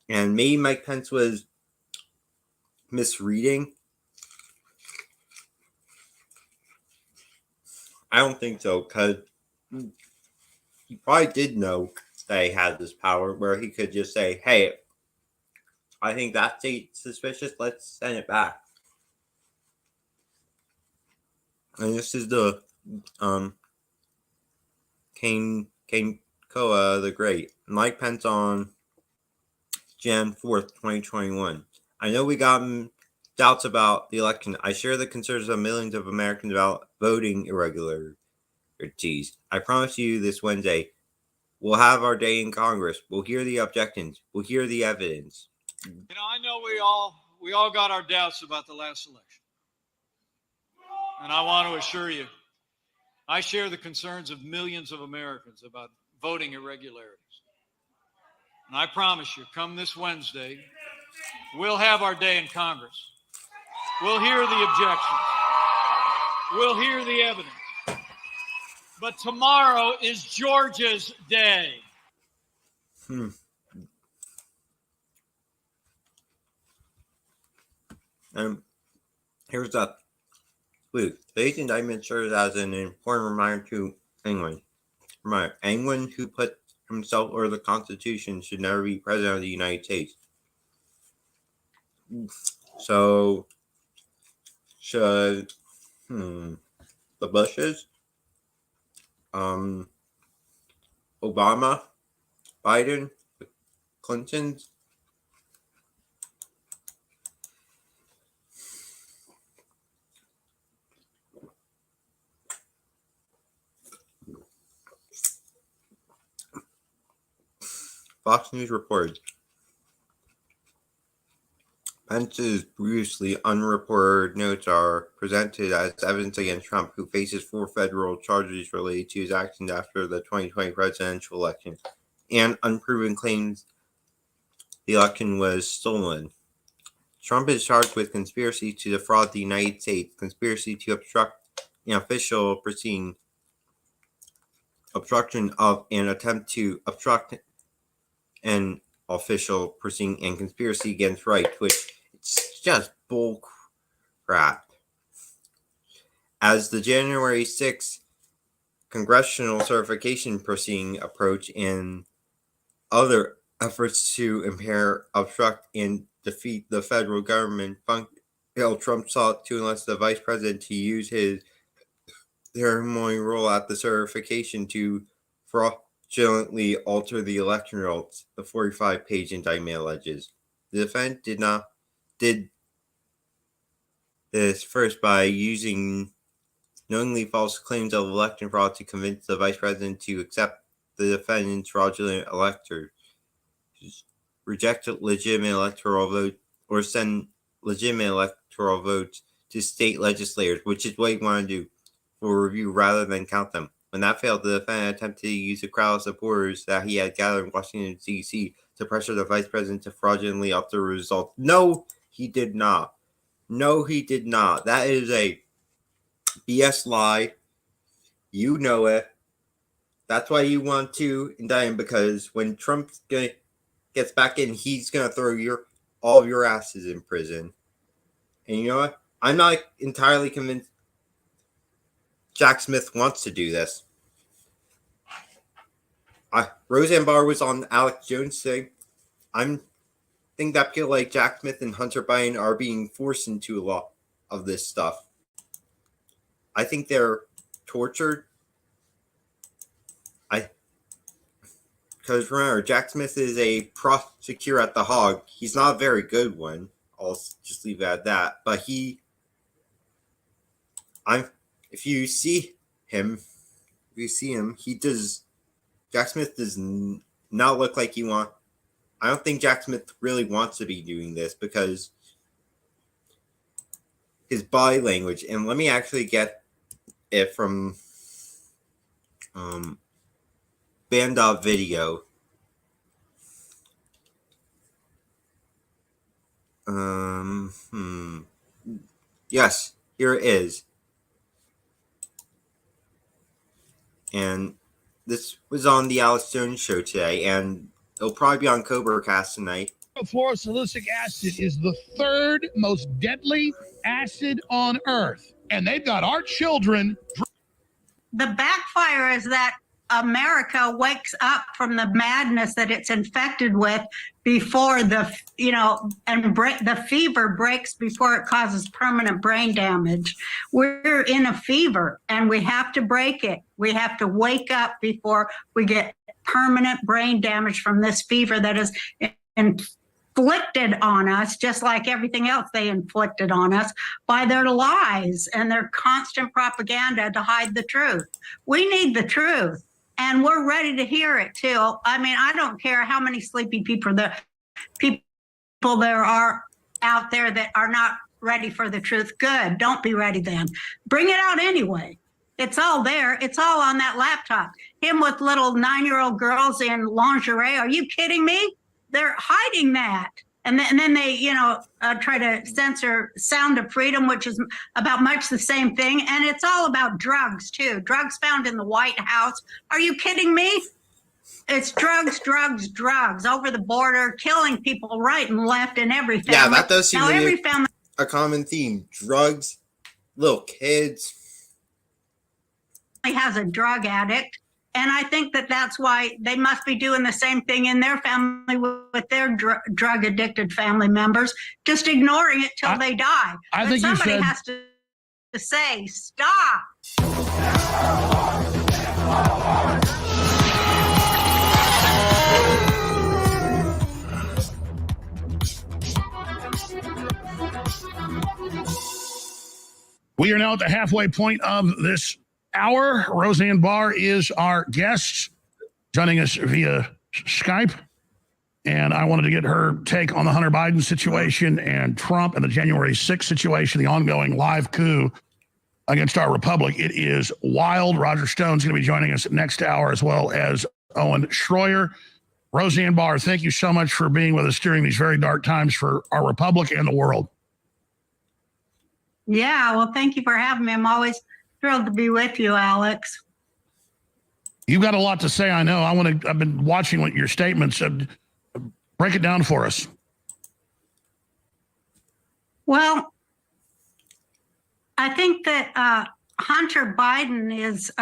And maybe Mike Pence was misreading. I don't think so, because he probably did know that he had this power where he could just say, "Hey, I think that state's suspicious, let's send it back." And this is the Kane Koa the Great. Mike Pence on Jan 4th, 2021. "I know we got doubts about the election. I share the concerns of millions of Americans about voting irregularities. I promise you this Wednesday, we'll have our day in Congress. We'll hear the objections. We'll hear the evidence." I know we all got our doubts about the last election. And I want to assure you, I share the concerns of millions of Americans about voting irregularities. And I promise you, come this Wednesday, we'll have our day in Congress. We'll hear the objections. We'll hear the evidence. But tomorrow is Georgia's day. Here's the clue. Today's indictment serves as an important reminder to anyone. Remember, anyone who puts himself or the Constitution should never be president of the United States. So, should the Bushes, Obama, Biden, Clintons, Fox News reported Pence's previously unreported notes are presented as evidence against Trump, who faces 4 federal charges related to his actions after the 2020 presidential election and unproven claims the election was stolen. Trump is charged with conspiracy to defraud the United States, conspiracy to obstruct an official proceeding, obstruction of an attempt to obstruct an official proceeding, and conspiracy against rights, which it's just bull crap. As the January 6th congressional certification proceeding approached and other efforts to impair, obstruct, and defeat the federal government, Trump sought to enlist the vice president to use his ceremonial role at the certification to fraudulently alter the election results, the 45-page indictment alleges. The defendant did this first by using knowingly false claims of election fraud to convince the vice president to accept the defendant's fraudulent electors, reject legitimate electoral votes, or send legitimate electoral votes to state legislators, which is what you want to do, for review rather than count them. When that failed, the defendant attempted to use a crowd of supporters that he had gathered in Washington, D.C. to pressure the vice president to fraudulently alter the results. No, he did not. No, he did not. That is a BS lie. You know it. That's why you want to indict him, because when Trump gets back in, he's going to throw all of your asses in prison. And you know what? I'm not entirely convinced Jack Smith wants to do this. Roseanne Barr was on Alex Jones today. I think that people like Jack Smith and Hunter Biden are being forced into a lot of this stuff. I think they're tortured. Because remember, Jack Smith is a prosecutor at The Hague. He's not a very good one. I'll just leave it at that. But if you see him, Jack Smith does not look like I don't think Jack Smith really wants to be doing this, because his body language, and let me actually get it from Band.video. Video. Yes, here it is. And this was on the Alex Jones show today, and it'll probably be on CobraCast tonight. Fluorosilicic acid is the third most deadly acid on Earth, and they've got our children. The backfire is that America wakes up from the madness that it's infected with before the fever breaks before it causes permanent brain damage. We're in a fever and we have to break it. We have to wake up before we get permanent brain damage from this fever that is inflicted on us, just like everything else they inflicted on us by their lies and their constant propaganda to hide the truth. We need the truth. And we're ready to hear it too. I mean, I don't care how many sleepy people there are out there that are not ready for the truth. Good. Don't be ready then. Bring it out anyway. It's all there. It's all on that laptop. Him with little 9-year-old girls in lingerie. Are you kidding me? They're hiding that. And then they, try to censor Sound of Freedom, which is about much the same thing. And it's all about drugs, too. Drugs found in the White House. Are you kidding me? It's drugs over the border, killing people right and left in every family. Yeah, that does seem to be a common theme. Drugs, little kids. Has a drug addict. And I think that's why they must be doing the same thing in their family with their drug addicted family members, just ignoring it till they die. I think somebody has to say, stop. We are now at the halfway point of this hour. Roseanne Barr is our guest, joining us via Skype. And I wanted to get her take on the Hunter Biden situation and Trump and the January 6th situation, the ongoing live coup against our republic. It is wild. Roger Stone's going to be joining us next hour, as well as Owen Schroyer. Roseanne Barr, thank you so much for being with us during these very dark times for our republic and the world. Yeah, well, thank you for having me. I'm always thrilled to be with you, Alex. You've got a lot to say, I know. I've been watching your statements. Break it down for us. Well, I think that Hunter Biden is,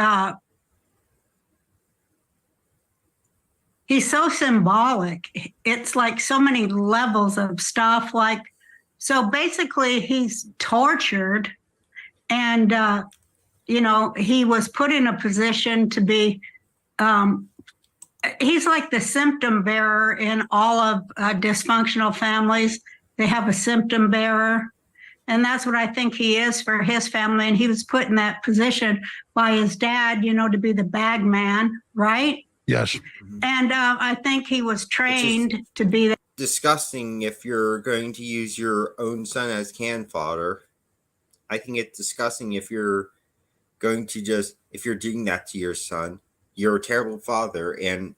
he's so symbolic. It's like so many levels of stuff. So basically he's tortured and, he was put in a position to be, he's like the symptom bearer in all of dysfunctional families. They have a symptom bearer. And that's what I think he is for his family. And he was put in that position by his dad, to be the bag man, right? Yes. And I think he was trained to be that. Disgusting if you're going to use your own son as can fodder. I think it's disgusting if you're going to if you're doing that to your son. You're a terrible father, and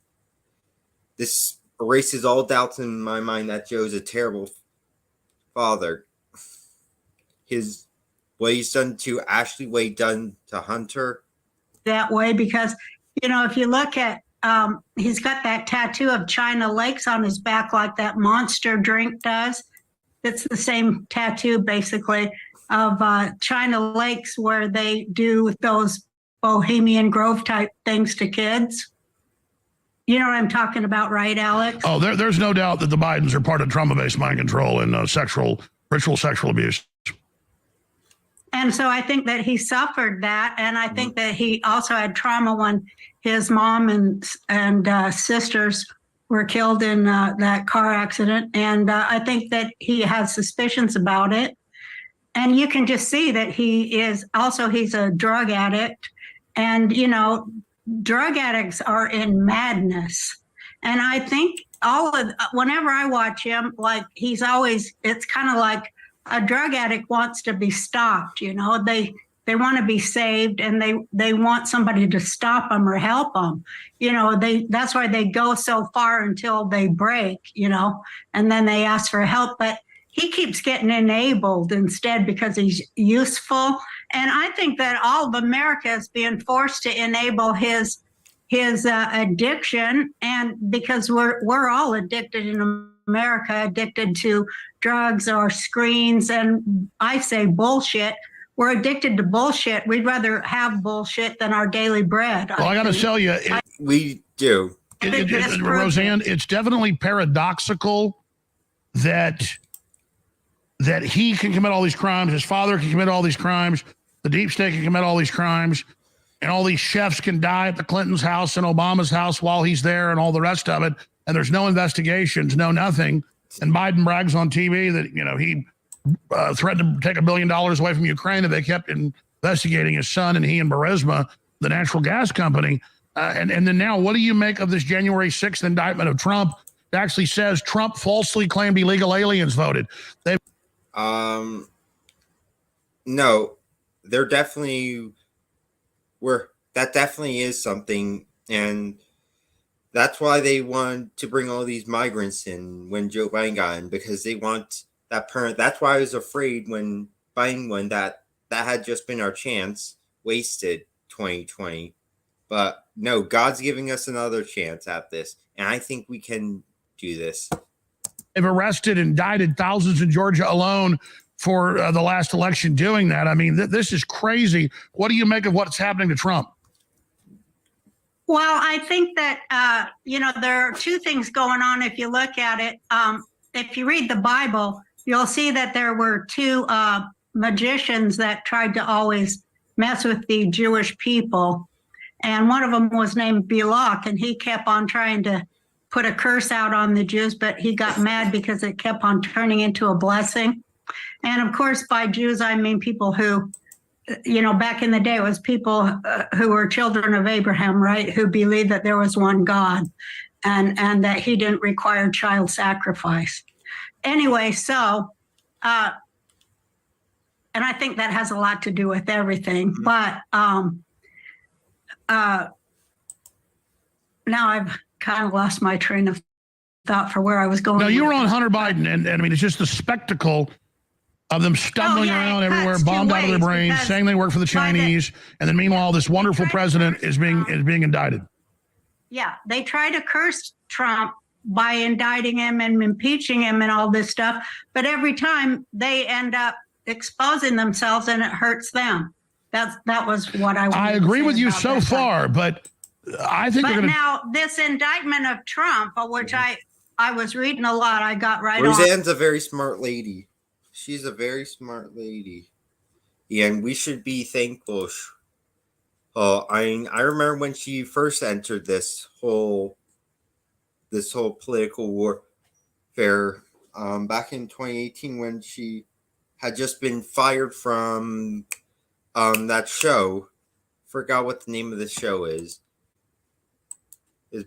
this erases all doubts in my mind that Joe's a terrible father. What he's done to Ashley, what he done to Hunter. That way, because, if you look at, he's got that tattoo of China Lakes on his back, like that Monster drink does. It's the same tattoo, basically, of China Lakes, where they do those Bohemian Grove type things to kids. You know what I'm talking about, right, Alex? Oh, there's no doubt that the Bidens are part of trauma-based mind control and ritual sexual abuse. And so I think that he suffered that. And I think that he also had trauma when his mom and sisters were killed in that car accident. And I think that he has suspicions about it. And you can just see that he's a drug addict. And, drug addicts are in madness. And I think whenever I watch him, like it's kind of like a drug addict wants to be stopped. They want to be saved, and they want somebody to stop them or help them. That's why they go so far until they break, and then they ask for help. But he keeps getting enabled instead because he's useful. And I think that all of America is being forced to enable his addiction. And because we're all addicted in America, addicted to drugs or screens. And I say bullshit. We're addicted to bullshit. We'd rather have bullshit than our daily bread. Well, I got to tell you, we do. Roseanne, it's definitely paradoxical that he can commit all these crimes, his father can commit all these crimes, the deep state can commit all these crimes, and all these chefs can die at the Clinton's house and Obama's house while he's there and all the rest of it, and there's no investigations, no nothing. And Biden brags on TV that, he threatened to take $1 billion away from Ukraine if they kept investigating his son, and he and Burisma, the natural gas company. And then now, what do you make of this January 6th indictment of Trump? It actually says Trump falsely claimed illegal aliens voted. No, there definitely that definitely is something, and that's why they want to bring all these migrants in when Joe Biden got in, because they want that parent. That's why I was afraid when Biden won that had just been our chance wasted 2020. But no, God's giving us another chance at this, and I think we can do this. They've arrested and indicted thousands in Georgia alone for the last election doing that. I mean, this is crazy. What do you make of what's happening to Trump? Well, I think that, there are two things going on if you look at it. If you read the Bible, you'll see that there were two magicians that tried to always mess with the Jewish people. And one of them was named Balak, and he kept on trying to put a curse out on the Jews, but he got mad because it kept on turning into a blessing. And of course, by Jews, I mean people who, back in the day, it was people who were children of Abraham, right? Who believed that there was one God and that he didn't require child sacrifice. Anyway, so, and I think that has a lot to do with everything. But now I've kind of lost my train of thought for where I was going. No, you were on Hunter Biden, and I mean, it's just the spectacle of them stumbling around everywhere, bombed out of their brains, saying they work for the Chinese, and then meanwhile, this wonderful president is being indicted. Yeah, they try to curse Trump by indicting him and impeaching him and all this stuff, but every time they end up exposing themselves, and it hurts them. That was what I agree with you so far, but I think But now this indictment of Trump, which I was reading a lot, I got right on. Roseanne's a very smart lady. She's a very smart lady, and we should be thankful. I remember when she first entered this whole political warfare back in 2018 when she had just been fired from that show. Forgot what the name of the show is,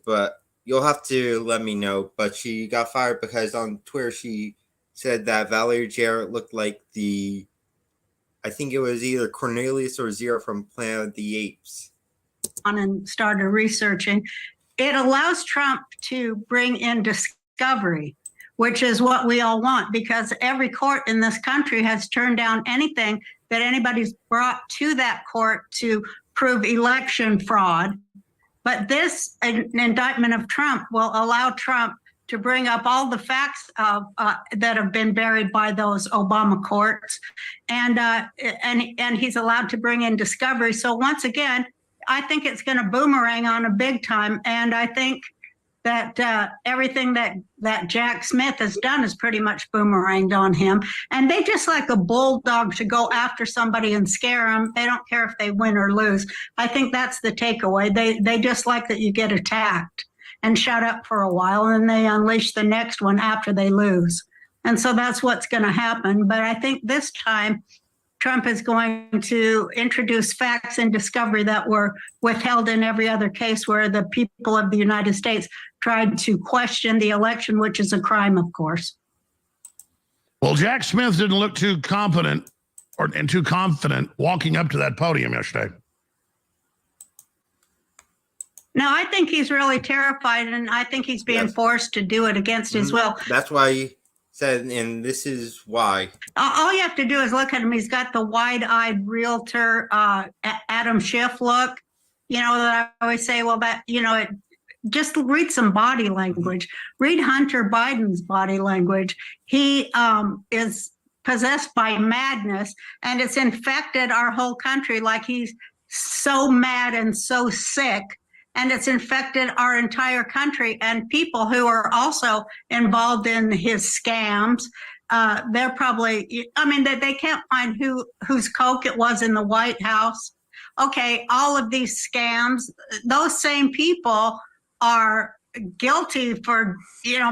but you'll have to let me know. But she got fired because on Twitter she said that Valerie Jarrett looked like I think it was either Cornelius or Zero from Planet of the Apes. And started researching. It allows Trump to bring in discovery, which is what we all want, because every court in this country has turned down anything that anybody's brought to that court to prove election fraud. But this indictment of Trump will allow Trump to bring up all the facts that have been buried by those Obama courts, and he's allowed to bring in discovery. So once again, I think it's going to boomerang on a big time, and I think that everything that Jack Smith has done is pretty much boomeranged on him. And they just like a bulldog to go after somebody and scare them. They don't care if they win or lose. I think that's the takeaway. They just like that you get attacked and shut up for a while, and they unleash the next one after they lose. And so that's what's going to happen. But I think this time Trump is going to introduce facts and discovery that were withheld in every other case where the people of the United States tried to question the election, which is a crime, of course. Well, Jack Smith didn't look too competent and too confident walking up to that podium yesterday. No, I think he's really terrified, and I think he's being forced to do it against his will. That's why he said, and this is why. All you have to do is look at him. He's got the wide-eyed realtor Adam Schiff look, that I always say, well, that, just read some body language. Read Hunter Biden's body language. He is possessed by madness, and it's infected our whole country. Like, he's so mad and so sick, and it's infected our entire country. And people who are also involved in his scams, they're probably, they can't find whose Coke it was in the White House. Okay, all of these scams, those same people are guilty for,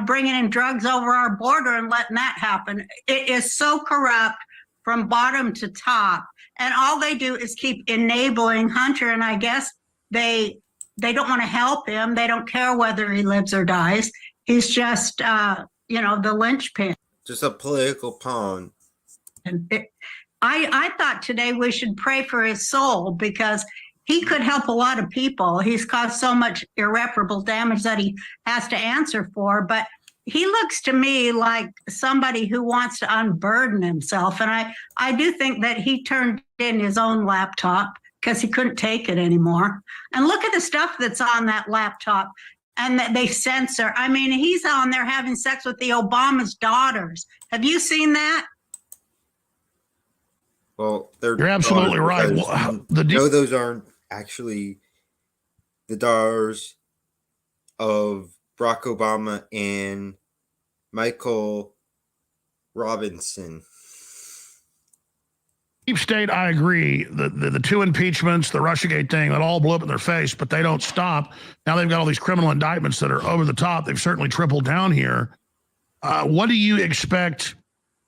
bringing in drugs over our border and letting that happen. It is so corrupt from bottom to top. And all they do is keep enabling Hunter. And I guess they don't want to help him. They don't care whether he lives or dies. He's just, the linchpin. Just a political pawn. And I thought today we should pray for his soul, because he could help a lot of people. He's caused so much irreparable damage that he has to answer for. But he looks to me like somebody who wants to unburden himself. And I do think that he turned in his own laptop because he couldn't take it anymore. And look at the stuff that's on that laptop and that they censor. He's on there having sex with the Obama's daughters. Have you seen that? Well, you're absolutely right. Those aren't actually the daughters of Barack Obama and Michael Robinson. Deep state, I agree. The two impeachments, the Russiagate thing, that all blew up in their face, but they don't stop. Now they've got all these criminal indictments that are over the top. They've certainly tripled down here. What do you expect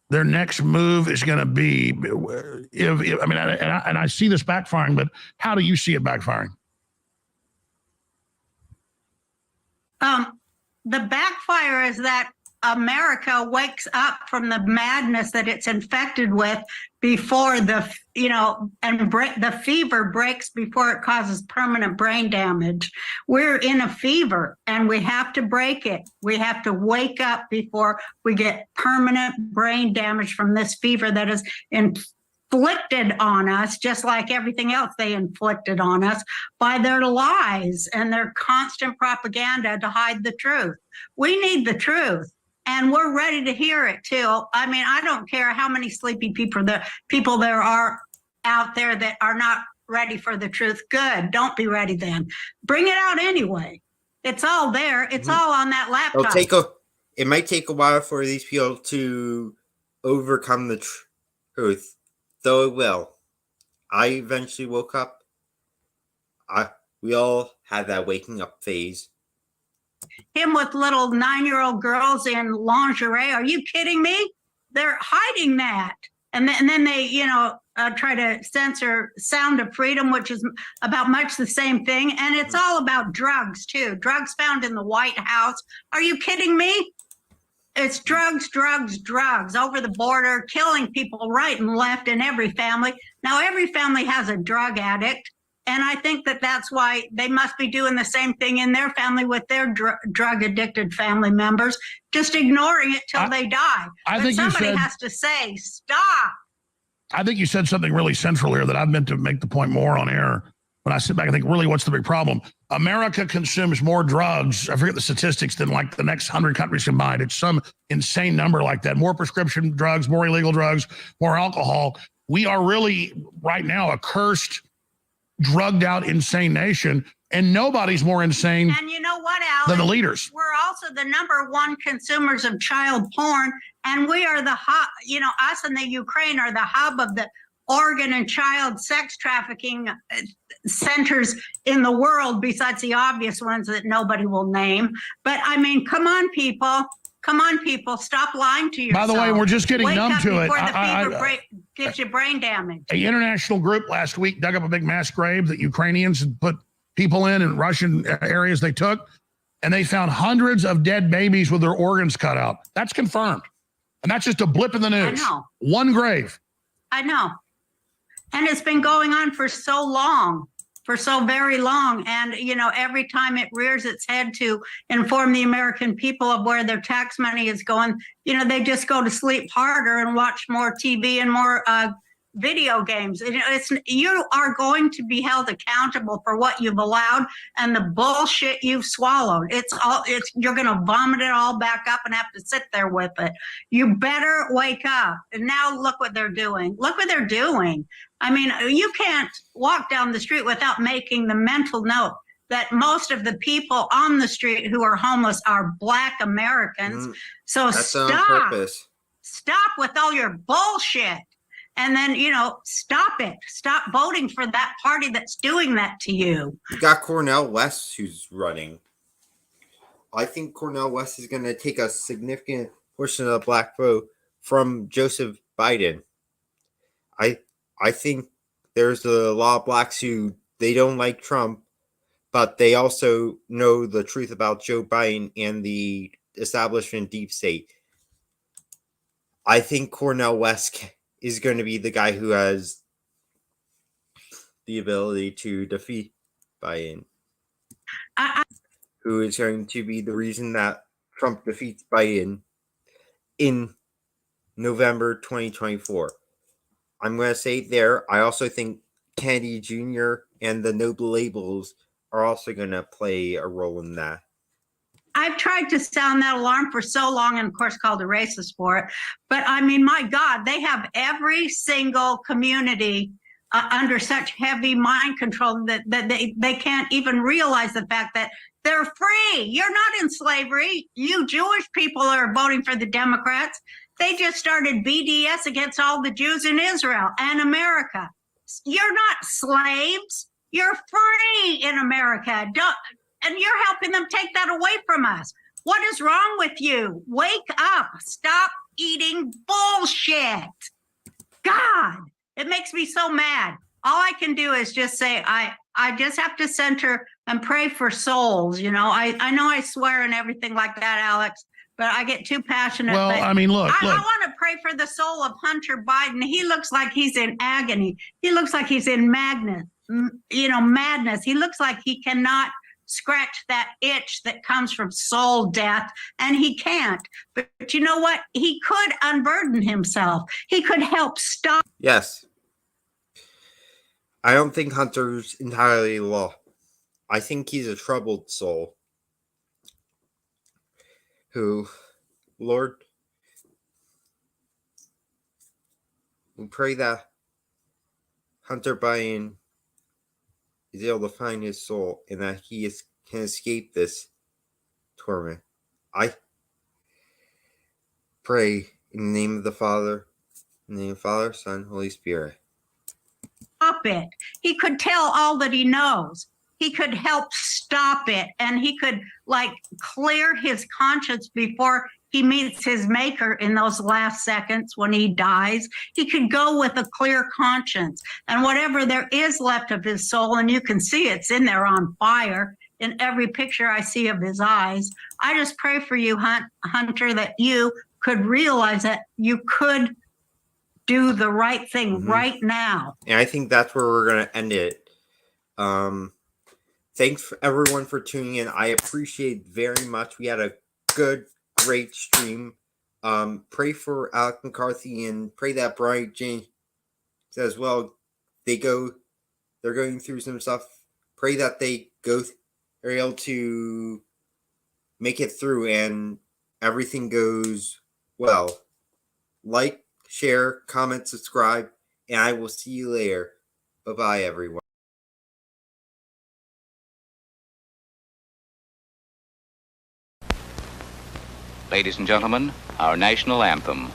their next move is going to be? And I see this backfiring, but how do you see it backfiring? The backfire is that America wakes up from the madness that it's infected with before the fever breaks before it causes permanent brain damage. We're in a fever and we have to break it. We have to wake up before we get permanent brain damage from this fever that is inflicted on us, just like everything else they inflicted on us by their lies and their constant propaganda to hide the truth. We need the truth. And we're ready to hear it too. I don't care how many sleepy people there are out there that are not ready for the truth. Good. Don't be ready then. Bring it out anyway. It's all there. It's all on that laptop. It might take a while for these people to overcome the truth, though it will. I eventually woke up. We all had that waking up phase. Him with little 9-year-old girls in lingerie. Are you kidding me? They're hiding that. And then they, try to censor Sound of Freedom, which is about much the same thing. And it's all about drugs, too. Drugs found in the White House. Are you kidding me? It's drugs, drugs, drugs over the border, killing people right and left in every family. Now, every family has a drug addict. And I think that that's why they must be doing the same thing in their family with their drug addicted family members, just ignoring it till they die. But somebody has to say, stop. I think you said something really central here that I've meant to make the point more on air. When I sit back and think, really, what's the big problem? America consumes more drugs, I forget the statistics, than like the next 100 countries combined. It's some insane number like that. More prescription drugs, more illegal drugs, more alcohol. We are really, right now, a cursed, drugged out, insane nation. And nobody's more insane and you know what, Alex, than the leaders. We're also the #1 consumers of child porn. And we are the hub, us and the Ukraine are the hub of the organ and child sex trafficking centers in the world, besides the obvious ones that nobody will name. But I mean, come on, people. Come on, people. Stop lying to yourself. By the way, we're just getting Wake numb up to it. before the fever gives you brain damage. An international group last week dug up a big mass grave that Ukrainians had put people in Russian areas they took, and they found hundreds of dead babies with their organs cut out. That's confirmed. And that's just a blip in the news. I know. One grave. I know. And it's been going on for so long, for so very long. And, every time it rears its head to inform the American people of where their tax money is going, they just go to sleep harder and watch more TV and more video games. You are going to be held accountable for what you've allowed and the bullshit you've swallowed. You're going to vomit it all back up and have to sit there with it. You better wake up. And now look what they're doing. Look what they're doing. I mean, you can't walk down the street without making the mental note that most of the people on the street who are homeless are Black Americans. So That's stop. on purpose. Stop with all your bullshit. And then, stop it. Stop voting for that party that's doing that to you. You got Cornel West who's running. I think Cornel West is going to take a significant portion of the Black vote from Joseph Biden. I think there's a lot of Blacks who they don't like Trump, but they also know the truth about Joe Biden and the establishment deep state. I think Cornel West is going to be the guy who has the ability to defeat Biden. Who is going to be the reason that Trump defeats Biden in November 2024. I'm going to say there, I also think Kennedy Jr. and the Noble Labels are also going to play a role in that. I've tried to sound that alarm for so long and, of course, called a racist for it. But, I mean, my God, they have every single community under such heavy mind control that they can't even realize the fact that they're free. You're not in slavery. You Jewish people are voting for the Democrats. They just started BDS against all the Jews in Israel and America. You're not slaves. You're free in America. And you're helping them take that away from us. What is wrong with you? Wake up. Stop eating bullshit. God, it makes me so mad. All I can do is just say, I just have to center and pray for souls. I know I swear and everything like that, Alex, but I get too passionate. Well, I mean, look. I want to pray for the soul of Hunter Biden. He looks like he's in agony. He looks like he's in madness. He looks like he cannot scratch that itch that comes from soul death, and he can't. But you know what? He could unburden himself. He could help stop. Yes. I don't think Hunter's entirely lost. I think he's a troubled soul who, Lord, we pray that Hunter Biden is able to find his soul and that he can escape this torment. I pray in the name of the Father, in the name of the Father, Son, Holy Spirit. Stop it. He could tell all that he knows. He could help stop it, and he could clear his conscience before he meets his maker in those last seconds when he dies. He could go with a clear conscience, and whatever there is left of his soul, and you can see it's in there on fire in every picture I see of his eyes. I just pray for you, Hunter, that you could realize that you could do the right thing right now. And I think that's where we're going to end it. Thanks for everyone for tuning in. I appreciate it very much. We had a great stream. Pray for Alec McCarthy and pray that Brian James as well. They're going through some stuff. Pray that they're able to make it through and everything goes well. Like, share, comment, subscribe, and I will see you later. Bye-bye, everyone. Ladies and gentlemen, our national anthem.